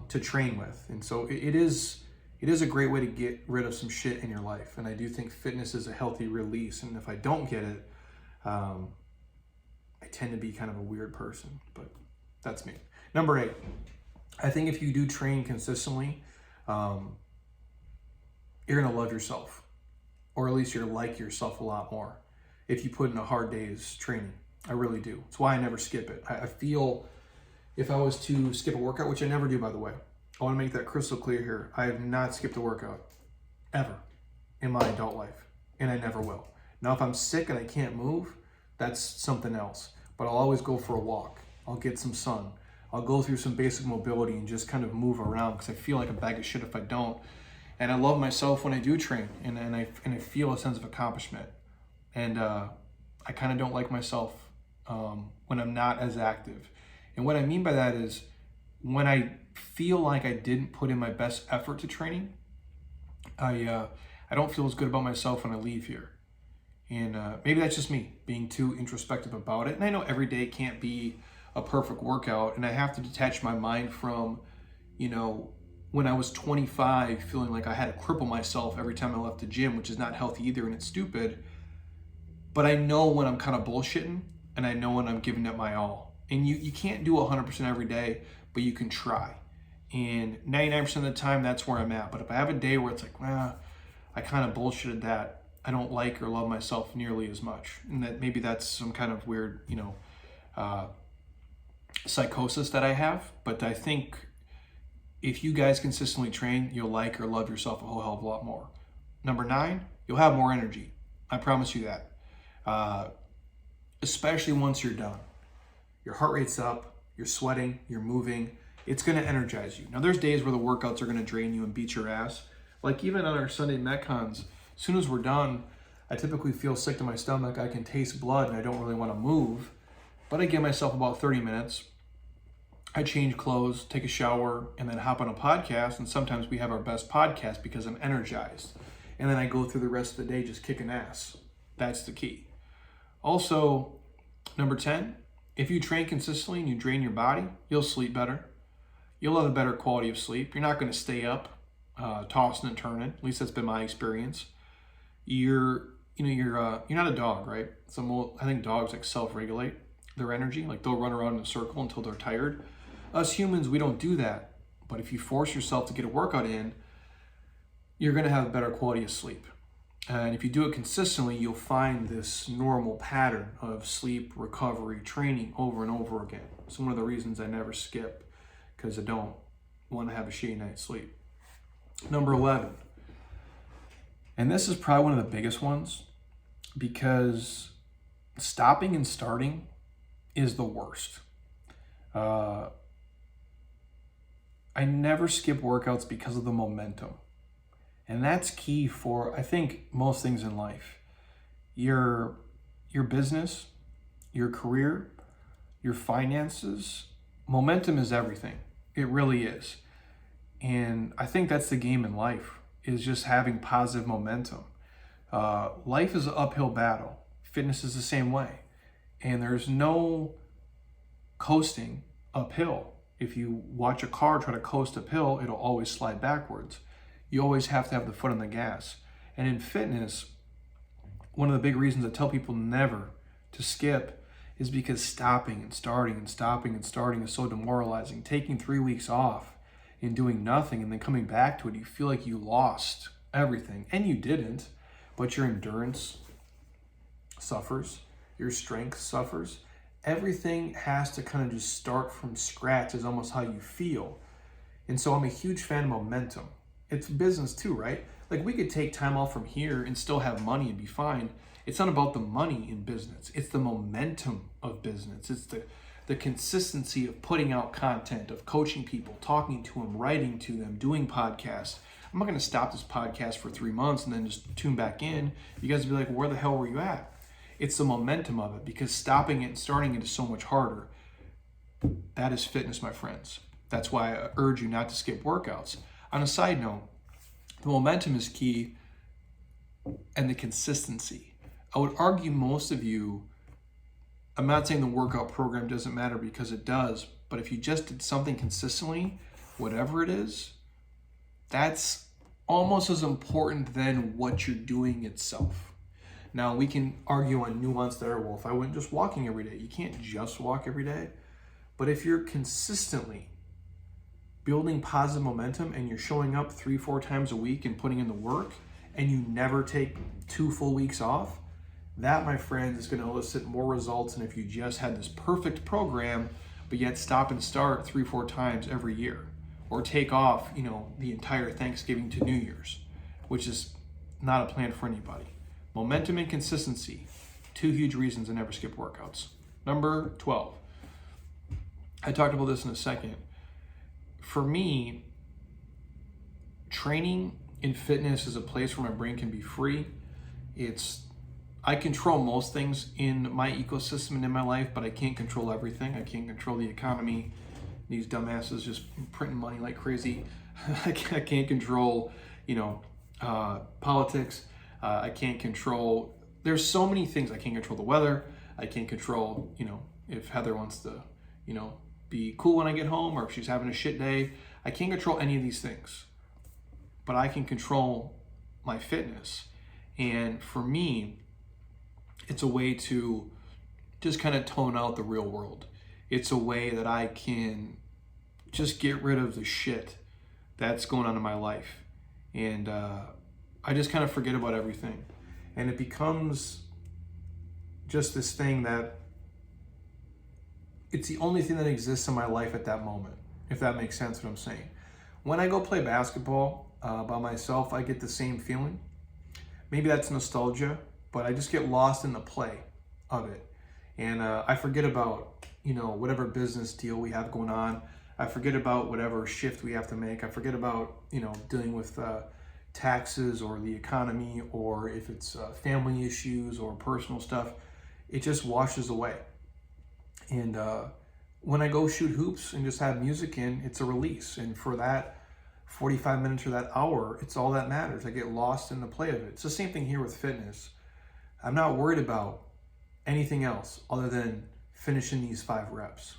to train with. And so it is a great way to get rid of some shit in your life. And I do think fitness is a healthy release. And if I don't get it, I tend to be kind of a weird person, but that's me. Number 8, I think if you do train consistently, you're gonna love yourself, or at least you're gonna like yourself a lot more if you put in a hard day's training. I really do. It's why I never skip it. I feel if I was to skip a workout, which I never do, by the way, I want to make that crystal clear here. I have not skipped a workout ever in my adult life, and I never will. Now, if I'm sick and I can't move, that's something else. But I'll always go for a walk. I'll get some sun. I'll go through some basic mobility and just kind of move around, because I feel like a bag of shit if I don't. And I love myself when I do train, and I feel a sense of accomplishment. And I kind of don't like myself when I'm not as active. And what I mean by that is, when I feel like I didn't put in my best effort to training, I don't feel as good about myself when I leave here. And maybe that's just me being too introspective about it. And I know every day can't be a perfect workout, and I have to detach my mind from, when I was 25, feeling like I had to cripple myself every time I left the gym, which is not healthy either, and it's stupid. But I know when I'm kind of bullshitting, and I know when I'm giving it my all. And you can't do 100% every day, but you can try. And 99% of the time, that's where I'm at. But if I have a day where it's like, I kind of bullshitted that, I don't like or love myself nearly as much. And that maybe that's some kind of weird, psychosis that I have. But I think if you guys consistently train, you'll like or love yourself a whole hell of a lot more. Number 9, you'll have more energy. I promise you that. Especially once you're done. Your heart rate's up, you're sweating, you're moving. It's going to energize you. Now, there's days where the workouts are going to drain you and beat your ass. Like even on our Sunday Metcons, as soon as we're done, I typically feel sick to my stomach. I can taste blood and I don't really want to move. But I give myself about 30 minutes. I change clothes, take a shower, and then hop on a podcast. And sometimes we have our best podcast because I'm energized. And then I go through the rest of the day just kicking ass. That's the key. Also, number 10, if you train consistently and you drain your body, you'll sleep better. You'll have a better quality of sleep. You're not going to stay up, tossing and turning. At least that's been my experience. You're not a dog, right? I think dogs like self-regulate their energy. Like they'll run around in a circle until they're tired. Us humans, we don't do that. But if you force yourself to get a workout in, you're going to have a better quality of sleep. And if you do it consistently, you'll find this normal pattern of sleep, recovery, training over and over again. It's one of the reasons I never skip, because I don't want to have a shitty night's sleep. Number 11. And this is probably one of the biggest ones, because stopping and starting is the worst. I never skip workouts because of the momentum. And that's key for, I think, most things in life. Your business, your career, your finances, momentum is everything. It really is. And I think that's the game in life, is just having positive momentum. Life is an uphill battle. Fitness is the same way. And there's no coasting uphill. If you watch a car try to coast uphill, it'll always slide backwards. You always have to have the foot on the gas. And in fitness, one of the big reasons I tell people never to skip is because stopping and starting and stopping and starting is so demoralizing. Taking 3 weeks off and doing nothing and then coming back to it, you feel like you lost everything. And you didn't, but your endurance suffers, your strength suffers. Everything has to kind of just start from scratch is almost how you feel. And so I'm a huge fan of momentum. It's business too, right? Like we could take time off from here and still have money and be fine. It's not about the money in business. It's the momentum of business. It's the consistency of putting out content, of coaching people, talking to them, writing to them, doing podcasts. I'm not going to stop this podcast for 3 months and then just tune back in. You guys will be like, where the hell were you at? It's the momentum of it, because stopping it and starting it is so much harder. That is fitness, my friends. That's why I urge you not to skip workouts. On a side note, the momentum is key and the consistency. I would argue most of you, I'm not saying the workout program doesn't matter, because it does, but if you just did something consistently, whatever it is, that's almost as important than what you're doing itself. Now, we can argue on nuance there. Well, if I went just walking every day, you can't just walk every day. But if you're consistently building positive momentum and you're showing up 3-4 times a week and putting in the work, and you never take 2 full weeks off, that, my friends, is going to elicit more results than if you just had this perfect program, but yet stop and start 3-4 times every year, or take off, the entire Thanksgiving to New Year's, which is not a plan for anybody. Momentum and consistency, 2 huge reasons I never skip workouts. Number 12. I talked about this in a second. For me, training in fitness is a place where my brain can be free. I control most things in my ecosystem and in my life, but I can't control everything. I can't control the economy. These dumbasses just printing money like crazy. I can't control, politics. I can't control, there's so many things. I can't control the weather. I can't control, if Heather wants to, be cool when I get home, or if she's having a shit day. I can't control any of these things, but I can control my fitness. And for me, it's a way to just kind of tone out the real world. It's a way that I can just get rid of the shit that's going on in my life. And I just kind of forget about everything. And it becomes just this thing that it's the only thing that exists in my life at that moment, if that makes sense what I'm saying. When I go play basketball by myself, I get the same feeling. Maybe that's nostalgia, but I just get lost in the play of it. And I forget about, whatever business deal we have going on. I forget about whatever shift we have to make. I forget about, dealing with taxes or the economy, or if it's family issues or personal stuff. It just washes away. And when I go shoot hoops and just have music in, it's a release. And for that 45 minutes or that hour, it's all that matters. I get lost in the play of it. It's the same thing here with fitness. I'm not worried about anything else other than finishing these 5 reps.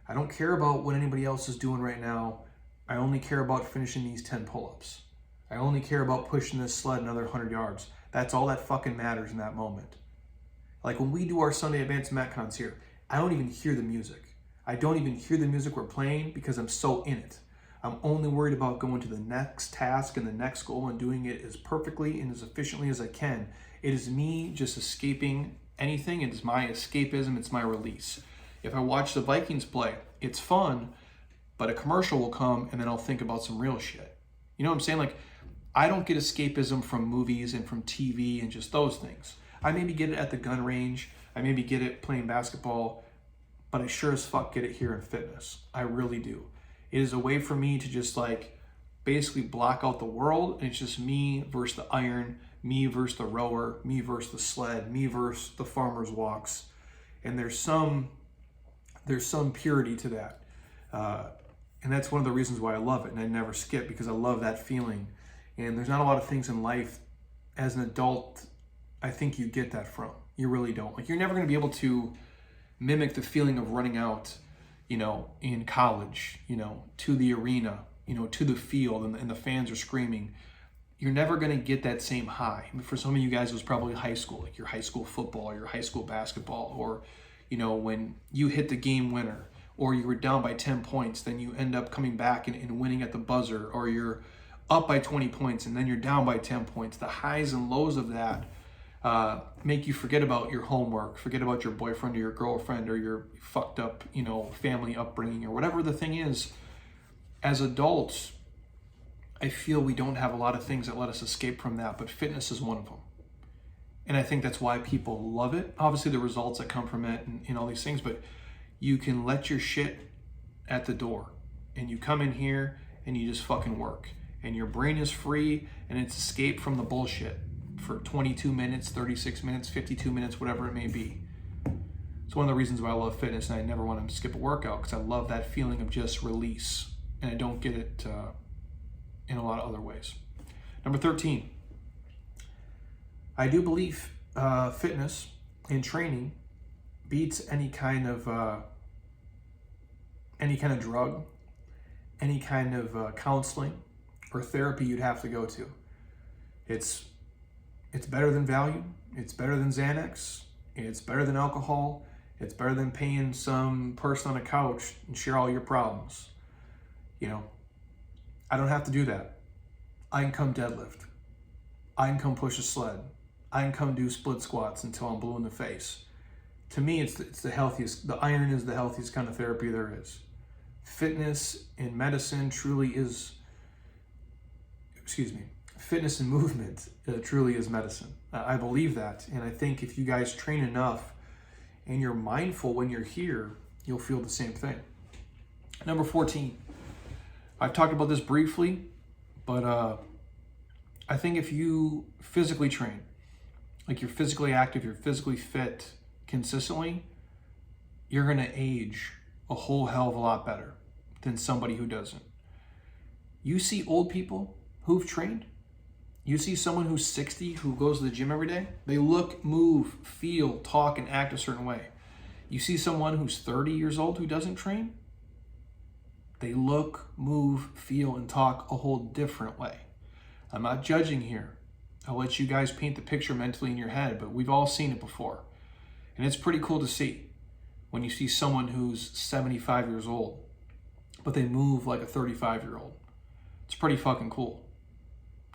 I don't care about what anybody else is doing right now. I only care about finishing these 10 pull-ups. I only care about pushing this sled another 100 yards. That's all that fucking matters in that moment. Like when we do our Sunday Advanced Metcons here, I don't even hear the music. I don't even hear the music we're playing because I'm so in it. I'm only worried about going to the next task and the next goal and doing it as perfectly and as efficiently as I can. It is me just escaping anything. It is my escapism. It's my release. If I watch the Vikings play, it's fun, but a commercial will come and then I'll think about some real shit. You know what I'm saying? Like, I don't get escapism from movies and from TV and just those things. I maybe get it at the gun range. I maybe get it playing basketball, but I sure as fuck get it here in fitness. I really do. It is a way for me to just basically block out the world, and it's just me versus the iron, me versus the rower, me versus the sled, me versus the farmer's walks. And there's some purity to that. And that's one of the reasons why I love it, and I never skip, because I love that feeling. And there's not a lot of things in life as an adult I think you get that from. You really don't. Like, you're never going to be able to mimic the feeling of running out, in college, to the arena, to the field, and the fans are screaming. You're never going to get that same high. I mean, for some of you guys, it was probably high school, like your high school football or your high school basketball, or, when you hit the game winner, or you were down by 10 points, then you end up coming back and winning at the buzzer, or you're up by 20 points and then you're down by 10 points. The highs and lows of that make you forget about your homework, forget about your boyfriend or your girlfriend or your fucked up, family upbringing or whatever the thing is. As adults, I feel we don't have a lot of things that let us escape from that, but fitness is one of them. And I think that's why people love it. Obviously the results that come from it and all these things, but you can let your shit at the door and you come in here and you just fucking work. And your brain is free and it's escape from the bullshit for 22 minutes, 36 minutes, 52 minutes, whatever it may be. It's one of the reasons why I love fitness, and I never want to skip a workout, because I love that feeling of just release, and I don't get it in a lot of other ways. Number 13, I do believe fitness and training beats any kind of drug, any kind of counseling or therapy you'd have to go to. It's better than Valium. It's better than Xanax. It's better than alcohol. It's better than paying some person on a couch and share all your problems. I don't have to do that. I can come deadlift. I can come push a sled. I can come do split squats until I'm blue in the face. To me, it's the healthiest. The iron is the healthiest kind of therapy there is. Fitness and medicine truly is, fitness and movement truly is medicine. I believe that. And I think if you guys train enough and you're mindful when you're here, you'll feel the same thing. Number 14, I've talked about this briefly, but I think if you physically train, like you're physically active, you're physically fit consistently, you're going to age a whole hell of a lot better than somebody who doesn't. You see old people who've trained. You see someone who's 60 who goes to the gym every day. They look, move, feel, talk, and act a certain way. You see someone who's 30 years old who doesn't train, they look, move, feel, and talk a whole different way. I'm not judging here. I'll let you guys paint the picture mentally in your head, but we've all seen it before. And it's pretty cool to see when you see someone who's 75 years old, but they move like a 35-year-old. It's pretty fucking cool.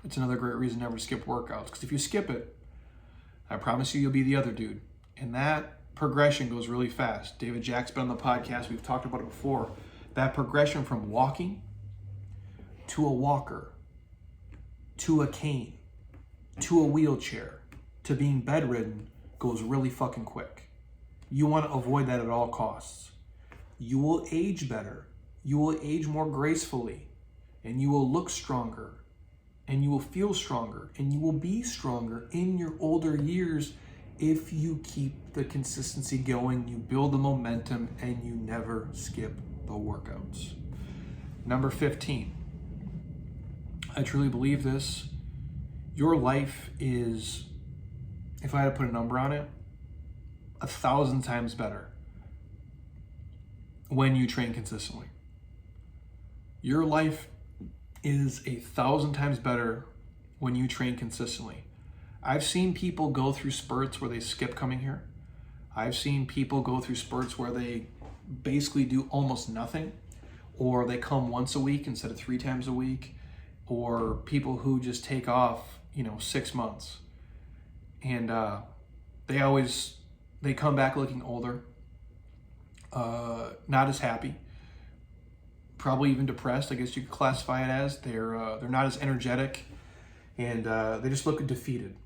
It's another great reason never to skip workouts, because if you skip it, I promise you'll be the other dude. And that progression goes really fast. David Jack's been on the podcast. We've talked about it before. That progression from walking to a walker, to a cane, to a wheelchair, to being bedridden goes really fucking quick. You want to avoid that at all costs. You will age better. You will age more gracefully, and you will look stronger, and you will feel stronger, and you will be stronger in your older years if you keep the consistency going, you build the momentum, and you never skip the workouts. Number 15. I truly believe this. Your life is, if I had to put a number on it, 1,000 times better when you train consistently. Your life is 1,000 times better when you train consistently. I've seen people go through spurts where they skip coming here. I've seen people go through spurts where they basically do almost nothing, or they come once a week instead of 3 times a week, or people who just take off, 6 months. And they come back looking older, not as happy, probably even depressed, I guess you could classify it as. They're not as energetic, and they just look defeated.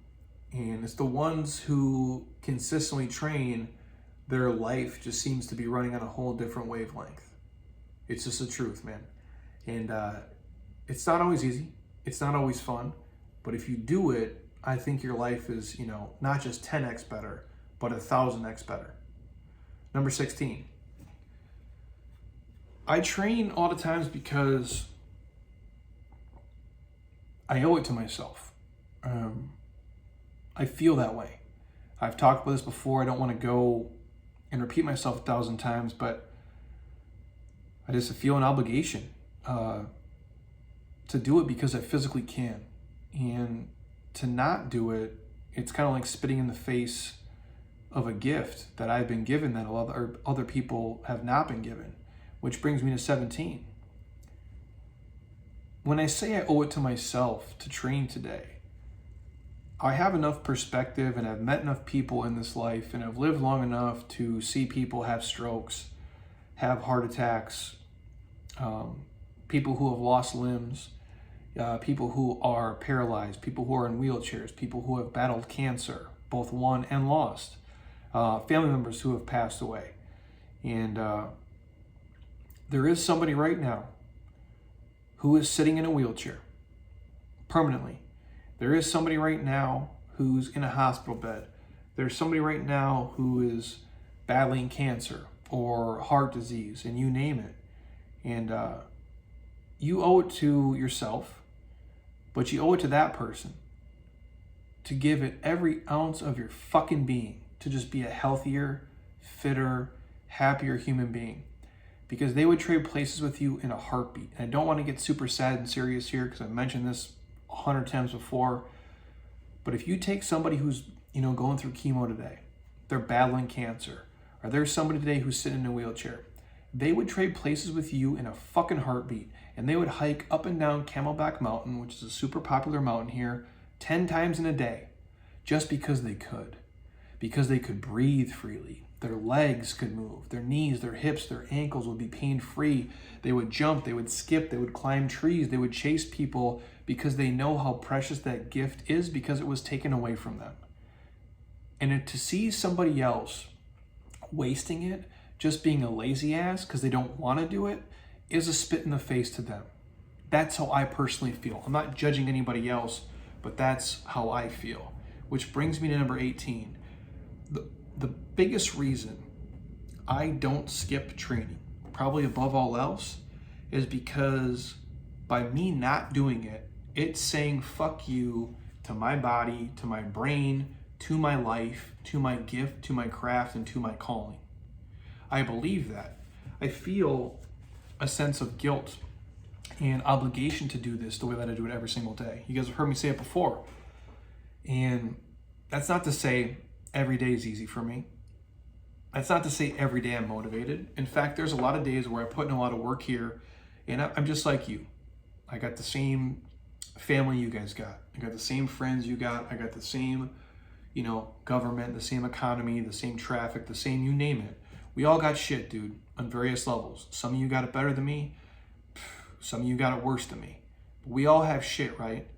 And it's the ones who consistently train, their life just seems to be running on a whole different wavelength. It's just the truth, man. And it's not always easy. It's not always fun. But if you do it, I think your life is, not just 10x better, but 1,000x better. Number 16. I train all the times because I owe it to myself. I feel that way. I've talked about this before. I don't want to go and repeat myself 1,000 times, but I just feel an obligation to do it because I physically can. And to not do it, it's kind of like spitting in the face of a gift that I've been given that other people have not been given, which brings me to 17. When I say I owe it to myself to train today, I have enough perspective, and I've met enough people in this life, and I've lived long enough to see people have strokes, have heart attacks, people who have lost limbs, people who are paralyzed, people who are in wheelchairs, people who have battled cancer, both won and lost, family members who have passed away. And there is somebody right now who is sitting in a wheelchair permanently. There is somebody right now who's in a hospital bed. There's somebody right now who is battling cancer or heart disease, and you name it. And you owe it to yourself, but you owe it to that person to give it every ounce of your fucking being to just be a healthier, fitter, happier human being. Because they would trade places with you in a heartbeat. And I don't want to get super sad and serious here, because I've mentioned this 100 times before. But if you take somebody who's, going through chemo today, they're battling cancer, or there's somebody today who's sitting in a wheelchair, they would trade places with you in a fucking heartbeat. And they would hike up and down Camelback Mountain, which is a super popular mountain here, 10 times in a day, just because they could. Because they could breathe freely. Their legs could move. Their knees, their hips, their ankles would be pain-free. They would jump, they would skip, they would climb trees, they would chase people because they know how precious that gift is because it was taken away from them. And to see somebody else wasting it, just being a lazy ass because they don't want to do it, is a spit in the face to them. That's how I personally feel. I'm not judging anybody else, but that's how I feel. Which brings me to number 18. The biggest reason I don't skip training, probably above all else, is because by me not doing it, it's saying fuck you to my body, to my brain, to my life, to my gift, to my craft, and to my calling. I believe that. I feel a sense of guilt and obligation to do this the way that I do it every single day. You guys have heard me say it before. And that's not to say every day is easy for me. That's not to say every day I'm motivated. In fact, there's a lot of days where I put in a lot of work here, and I'm just like you. I got the same family you guys got. I got the same friends you got. I got the same, government, the same economy, the same traffic, the same, you name it. We all got shit, dude, on various levels. Some of you got it better than me. Some of you got it worse than me. We all have shit, right?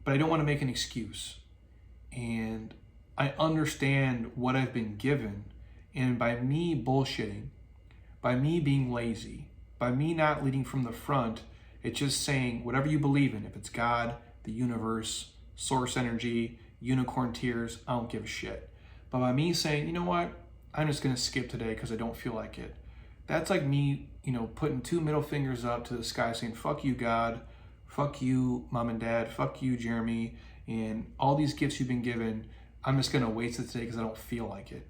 But I don't want to make an excuse. And I understand what I've been given. And by me bullshitting, by me being lazy, by me not leading from the front, it's just saying whatever you believe in. If it's God, the universe, source energy, unicorn tears, I don't give a shit. But by me saying, you know what? I'm just going to skip today because I don't feel like it. That's like me, putting two middle fingers up to the sky saying, fuck you, God. Fuck you, mom and dad. Fuck you, Jeremy. And all these gifts you've been given, I'm just going to waste it today because I don't feel like it.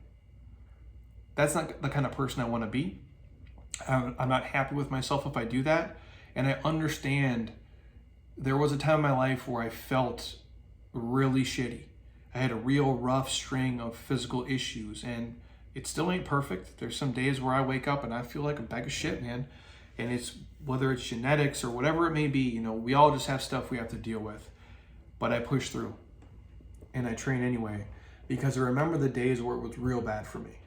That's not the kind of person I want to be. I'm not happy with myself if I do that. And I understand there was a time in my life where I felt really shitty. I had a real rough string of physical issues, and it still ain't perfect. There's some days where I wake up and I feel like a bag of shit, man. And it's whether it's genetics or whatever it may be, we all just have stuff we have to deal with. But I push through and I train anyway because I remember the days where it was real bad for me,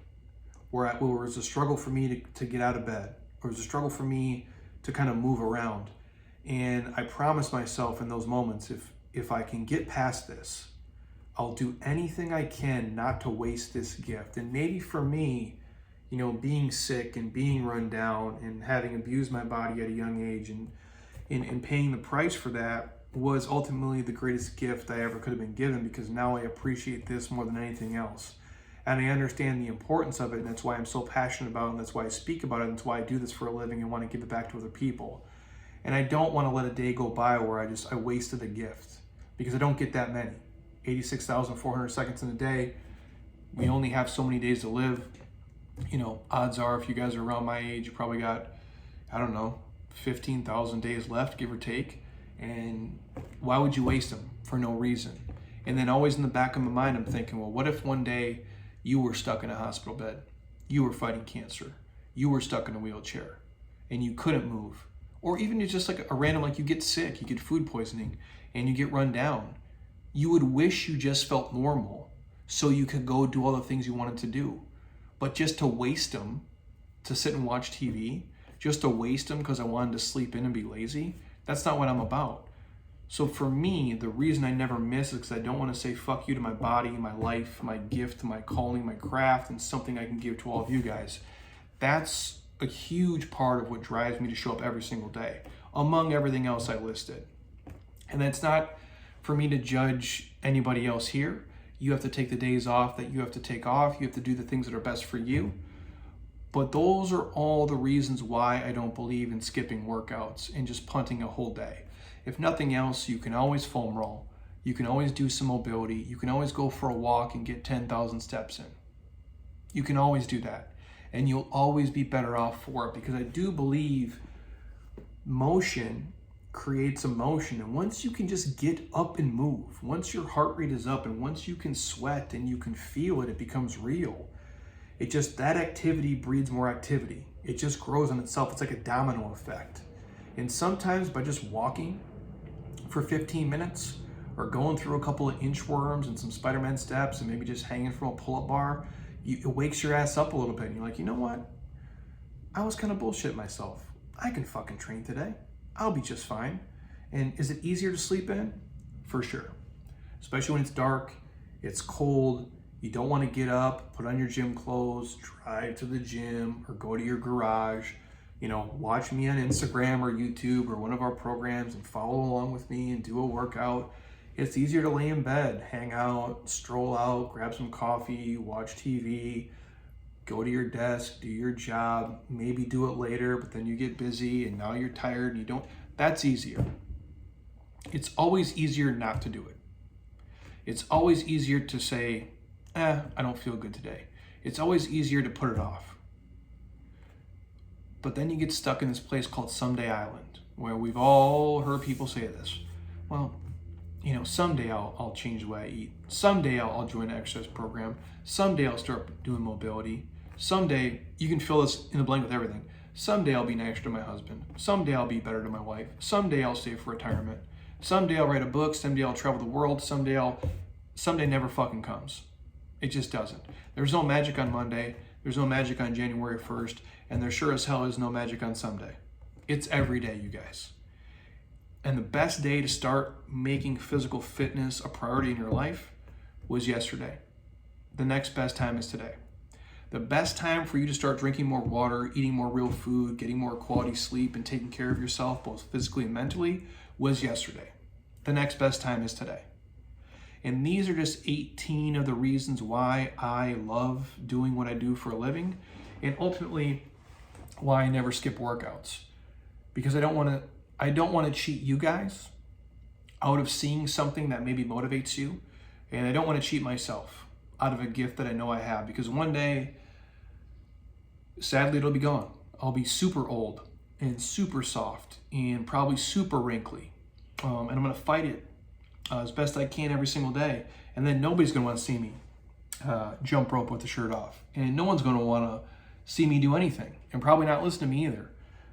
where it was a struggle for me to get out of bed, or it was a struggle for me to kind of move around. And I promised myself in those moments, if I can get past this, I'll do anything I can not to waste this gift. And maybe for me, being sick and being run down and having abused my body at a young age and paying the price for that was ultimately the greatest gift I ever could have been given, because now I appreciate this more than anything else. And I understand the importance of it, and that's why I'm so passionate about it, and that's why I speak about it, and that's why I do this for a living and want to give it back to other people. And I don't want to let a day go by where I wasted a gift, because I don't get that many. 86,400 seconds in a day. We only have so many days to live. Odds are if you guys are around my age, you probably got, 15,000 days left, give or take. And why would you waste them for no reason? And then always in the back of my mind, I'm thinking, well, what if one day you were stuck in a hospital bed, you were fighting cancer, you were stuck in a wheelchair, and you couldn't move? Or even it's just like a random, you get sick, you get food poisoning, and you get run down. You would wish you just felt normal so you could go do all the things you wanted to do. But just to waste them, to sit and watch TV, just to waste them because I wanted to sleep in and be lazy, that's not what I'm about. So for me, the reason I never miss is because I don't want to say fuck you to my body, my life, my gift, my calling, my craft, and something I can give to all of you guys. That's a huge part of what drives me to show up every single day, among everything else I listed. And that's not for me to judge anybody else here. You have to take the days off that you have to take off. You have to do the things that are best for you. But those are all the reasons why I don't believe in skipping workouts and just punting a whole day. If nothing else, you can always foam roll. You can always do some mobility. You can always go for a walk and get 10,000 steps in. You can always do that. And you'll always be better off for it, because I do believe motion creates emotion. And once you can just get up and move, once your heart rate is up and once you can sweat and you can feel it, it becomes real. That activity breeds more activity. It just grows on itself. It's like a domino effect. And sometimes by just walking for 15 minutes or going through a couple of inchworms and some Spider-Man steps and maybe just hanging from a pull-up bar, it wakes your ass up a little bit. And you're like, you know what? I was kind of bullshit myself. I can fucking train today. I'll be just fine. And is it easier to sleep in? For sure. Especially when it's dark, it's cold, you don't want to get up, put on your gym clothes, drive to the gym, or go to your garage, watch me on Instagram or YouTube or one of our programs and follow along with me and do a workout. It's easier to lay in bed, hang out, stroll out, grab some coffee, watch TV, go to your desk, do your job, maybe do it later, but then you get busy and now you're tired and you don't. That's easier. It's always easier not to do it. It's always easier to say, I don't feel good today. It's always easier to put it off. But then you get stuck in this place called Someday Island, where we've all heard people say this. Well, someday I'll change the way I eat. Someday I'll join an exercise program. Someday I'll start doing mobility. Someday, you can fill this in the blank with everything. Someday I'll be nicer to my husband. Someday I'll be better to my wife. Someday I'll save for retirement. Someday I'll write a book. Someday I'll travel the world. Someday never fucking comes. It just doesn't. There's no magic on Monday. There's no magic on January 1st. And there sure as hell is no magic on someday. It's every day, you guys. And the best day to start making physical fitness a priority in your life was yesterday. The next best time is today. The best time for you to start drinking more water, eating more real food, getting more quality sleep, and taking care of yourself, both physically and mentally, was yesterday. The next best time is today. And these are just 18 of the reasons why I love doing what I do for a living, and ultimately why I never skip workouts. Because I don't want to cheat you guys out of seeing something that maybe motivates you, and I don't want to cheat myself out of a gift that I know I have, because one day, sadly, it'll be gone. I'll be super old and super soft and probably super wrinkly, and I'm going to fight it as best I can every single day, and then nobody's going to want to see me jump rope with the shirt off, and no one's going to want to see me do anything, and probably not listen to me either.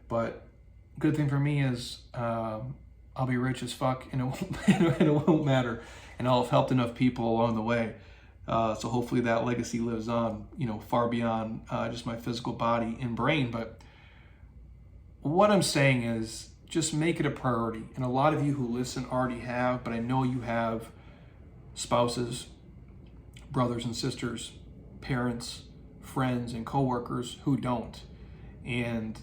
But good thing for me is I'll be rich as fuck, and it won't matter, and I'll have helped enough people along the way. So hopefully that legacy lives on, far beyond just my physical body and brain. But what I'm saying is just make it a priority. And a lot of you who listen already have, but I know you have spouses, brothers and sisters, parents, friends, and coworkers who don't. And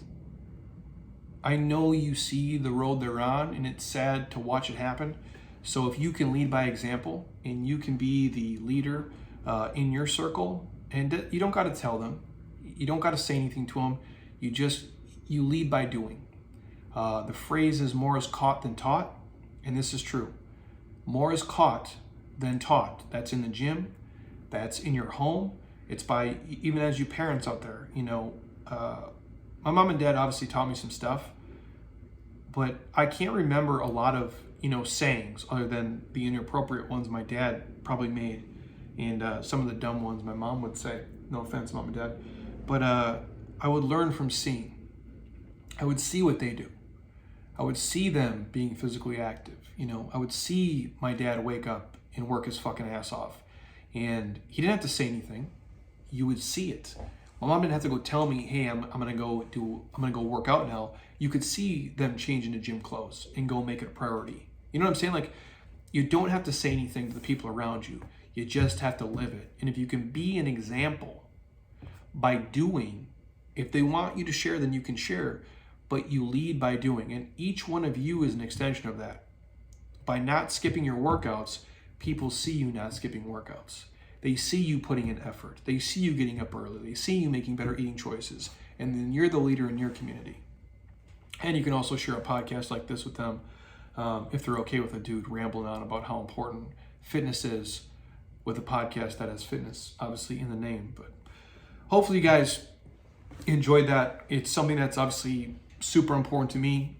I know you see the road they're on, and it's sad to watch it happen. So if you can lead by example, and you can be the leader in your circle, and you don't got to tell them, you don't got to say anything to them, you lead by doing. The phrase is more is caught than taught, and this is true. More is caught than taught. That's in the gym, that's in your home, it's by, even as you parents out there, my mom and dad obviously taught me some stuff, but I can't remember a lot of, sayings other than the inappropriate ones my dad probably made, and some of the dumb ones my mom would say. No offense, mom and dad. But I would learn from seeing. I would see what they do. I would see them being physically active. I would see my dad wake up and work his fucking ass off. And he didn't have to say anything. You would see it. My mom didn't have to go tell me, hey, I'm gonna go work out now. You could see them change into gym clothes and go make it a priority. You know what I'm saying? Like, you don't have to say anything to the people around you. You just have to live it. And if you can be an example by doing, if they want you to share, then you can share, but you lead by doing. And each one of you is an extension of that. By not skipping your workouts, people see you not skipping workouts. They see you putting in effort. They see you getting up early. They see you making better eating choices. And then you're the leader in your community. And you can also share a podcast like this with them if they're okay with a dude rambling on about how important fitness is with a podcast that has fitness, obviously, in the name. But hopefully you guys enjoyed that. It's something that's obviously super important to me.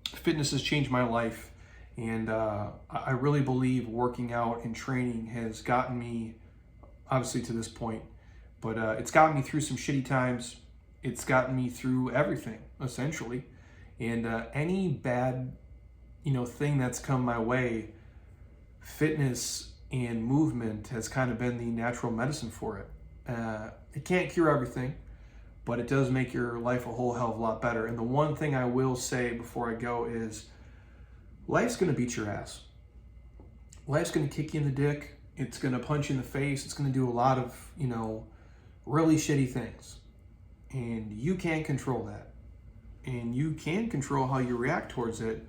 Fitness has changed my life. And I really believe working out and training has gotten me, obviously, to this point. But it's gotten me through some shitty times. It's gotten me through everything, essentially. And any bad, thing that's come my way, fitness and movement has kind of been the natural medicine for it. It can't cure everything, but it does make your life a whole hell of a lot better. And the one thing I will say before I go is, life's going to beat your ass. Life's going to kick you in the dick. It's going to punch you in the face. It's going to do a lot of, really shitty things. And you can't control that. And you can control how you react towards it.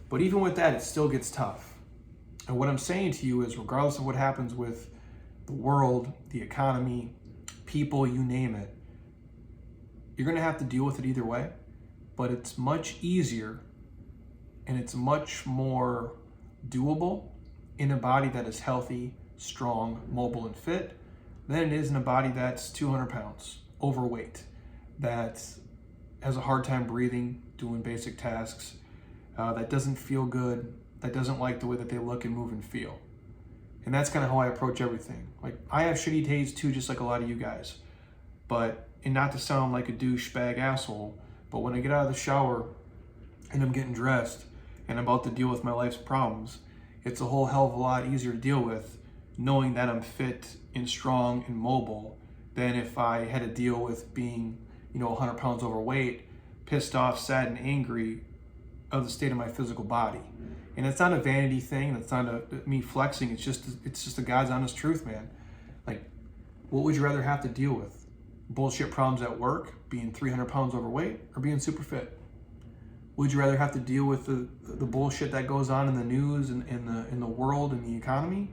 But even with that, it still gets tough. And what I'm saying to you is, regardless of what happens with the world, the economy, people, you name it, you're going to have to deal with it either way. But it's much easier and it's much more doable in a body that is healthy, strong, mobile, and fit than it is in a body that's 200 pounds, overweight, that has a hard time breathing, doing basic tasks, that doesn't feel good, that doesn't like the way that they look and move and feel. And that's kind of how I approach everything. Like, I have shitty days too, just like a lot of you guys. And not to sound like a douchebag asshole, but when I get out of the shower and I'm getting dressed and I'm about to deal with my life's problems, it's a whole hell of a lot easier to deal with knowing that I'm fit and strong and mobile than if I had to deal with being, 100 pounds overweight, pissed off, sad, and angry of the state of my physical body. And it's not a vanity thing. It's not me flexing. It's just the God's honest truth, man. Like, what would you rather have to deal with? Bullshit problems at work, being 300 pounds overweight, or being super fit? Would you rather have to deal with the bullshit that goes on in the news and in the world and the economy,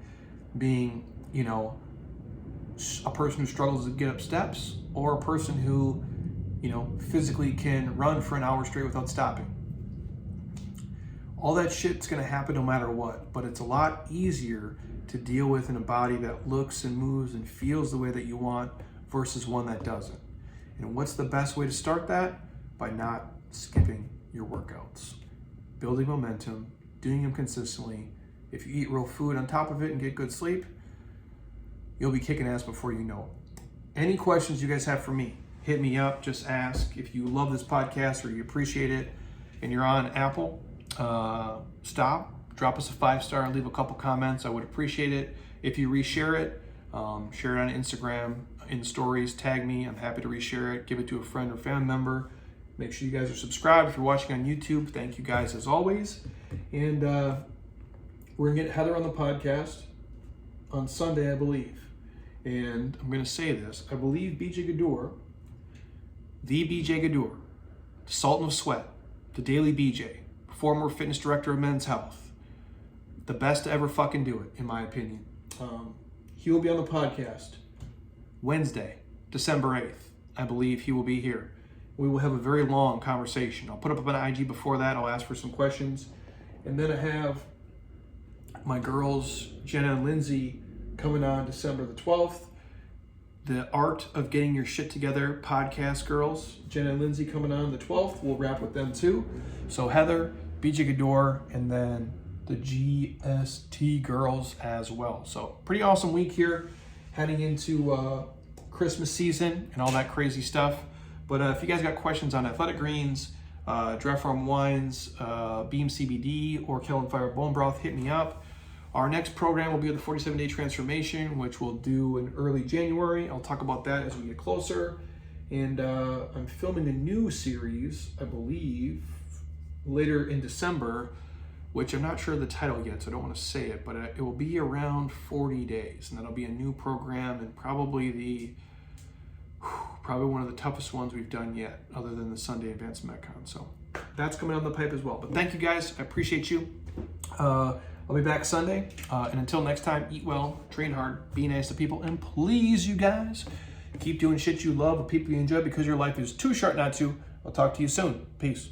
being, a person who struggles to get up steps, or a person who, physically can run for an hour straight without stopping? All that shit's gonna happen no matter what, but it's a lot easier to deal with in a body that looks and moves and feels the way that you want versus one that doesn't. And what's the best way to start that? By not skipping your workouts. Building momentum, doing them consistently. If you eat real food on top of it and get good sleep, you'll be kicking ass before you know it. Any questions you guys have for me, hit me up, just ask. If you love this podcast or you appreciate it and you're on Apple, drop us a 5-star and leave a couple comments. I would appreciate it. If you reshare it, share it on Instagram, in stories, tag me. I'm happy to reshare it. Give it to a friend or family member. Make sure you guys are subscribed. If you're watching on YouTube, thank you guys as always. And we're going to get Heather on the podcast on Sunday, I believe. And I'm going to say this. I believe BJ Gaddour, the BJ Gaddour, the Sultan of Sweat, the Daily BJ, former fitness director of Men's Health, the best to ever fucking do it, in my opinion. He will be on the podcast Wednesday, December 8th. I believe he will be here. We will have a very long conversation. I'll put up an IG before that. I'll ask for some questions. And then I have my girls, Jenna and Lindsay, coming on December the 12th. The Art of Getting Your Shit Together podcast girls, Jenna and Lindsay, coming on the 12th. We'll wrap with them too. So Heather, BJ Gaddour, and then the GST girls as well. So pretty awesome week here, heading into Christmas season and all that crazy stuff. But if you guys got questions on athletic greens, Draft Farm wines, Beam CBD, or Kill and Fire bone broth, hit me up. Our next program will be the 47-day transformation, which we'll do in early January. I'll talk about that as we get closer. And I'm filming a new series, I believe, later in December, which I'm not sure of the title yet, so I don't want to say it, but it will be around 40 days. And that'll be a new program and probably one of the toughest ones we've done yet, other than the Sunday Advanced Metcon. So that's coming down the pipe as well. But thank you guys. I appreciate you. I'll be back Sunday. And until next time, eat well, train hard, be nice to people, and please, you guys, keep doing shit you love with people you enjoy, because your life is too short not to. I'll talk to you soon. Peace.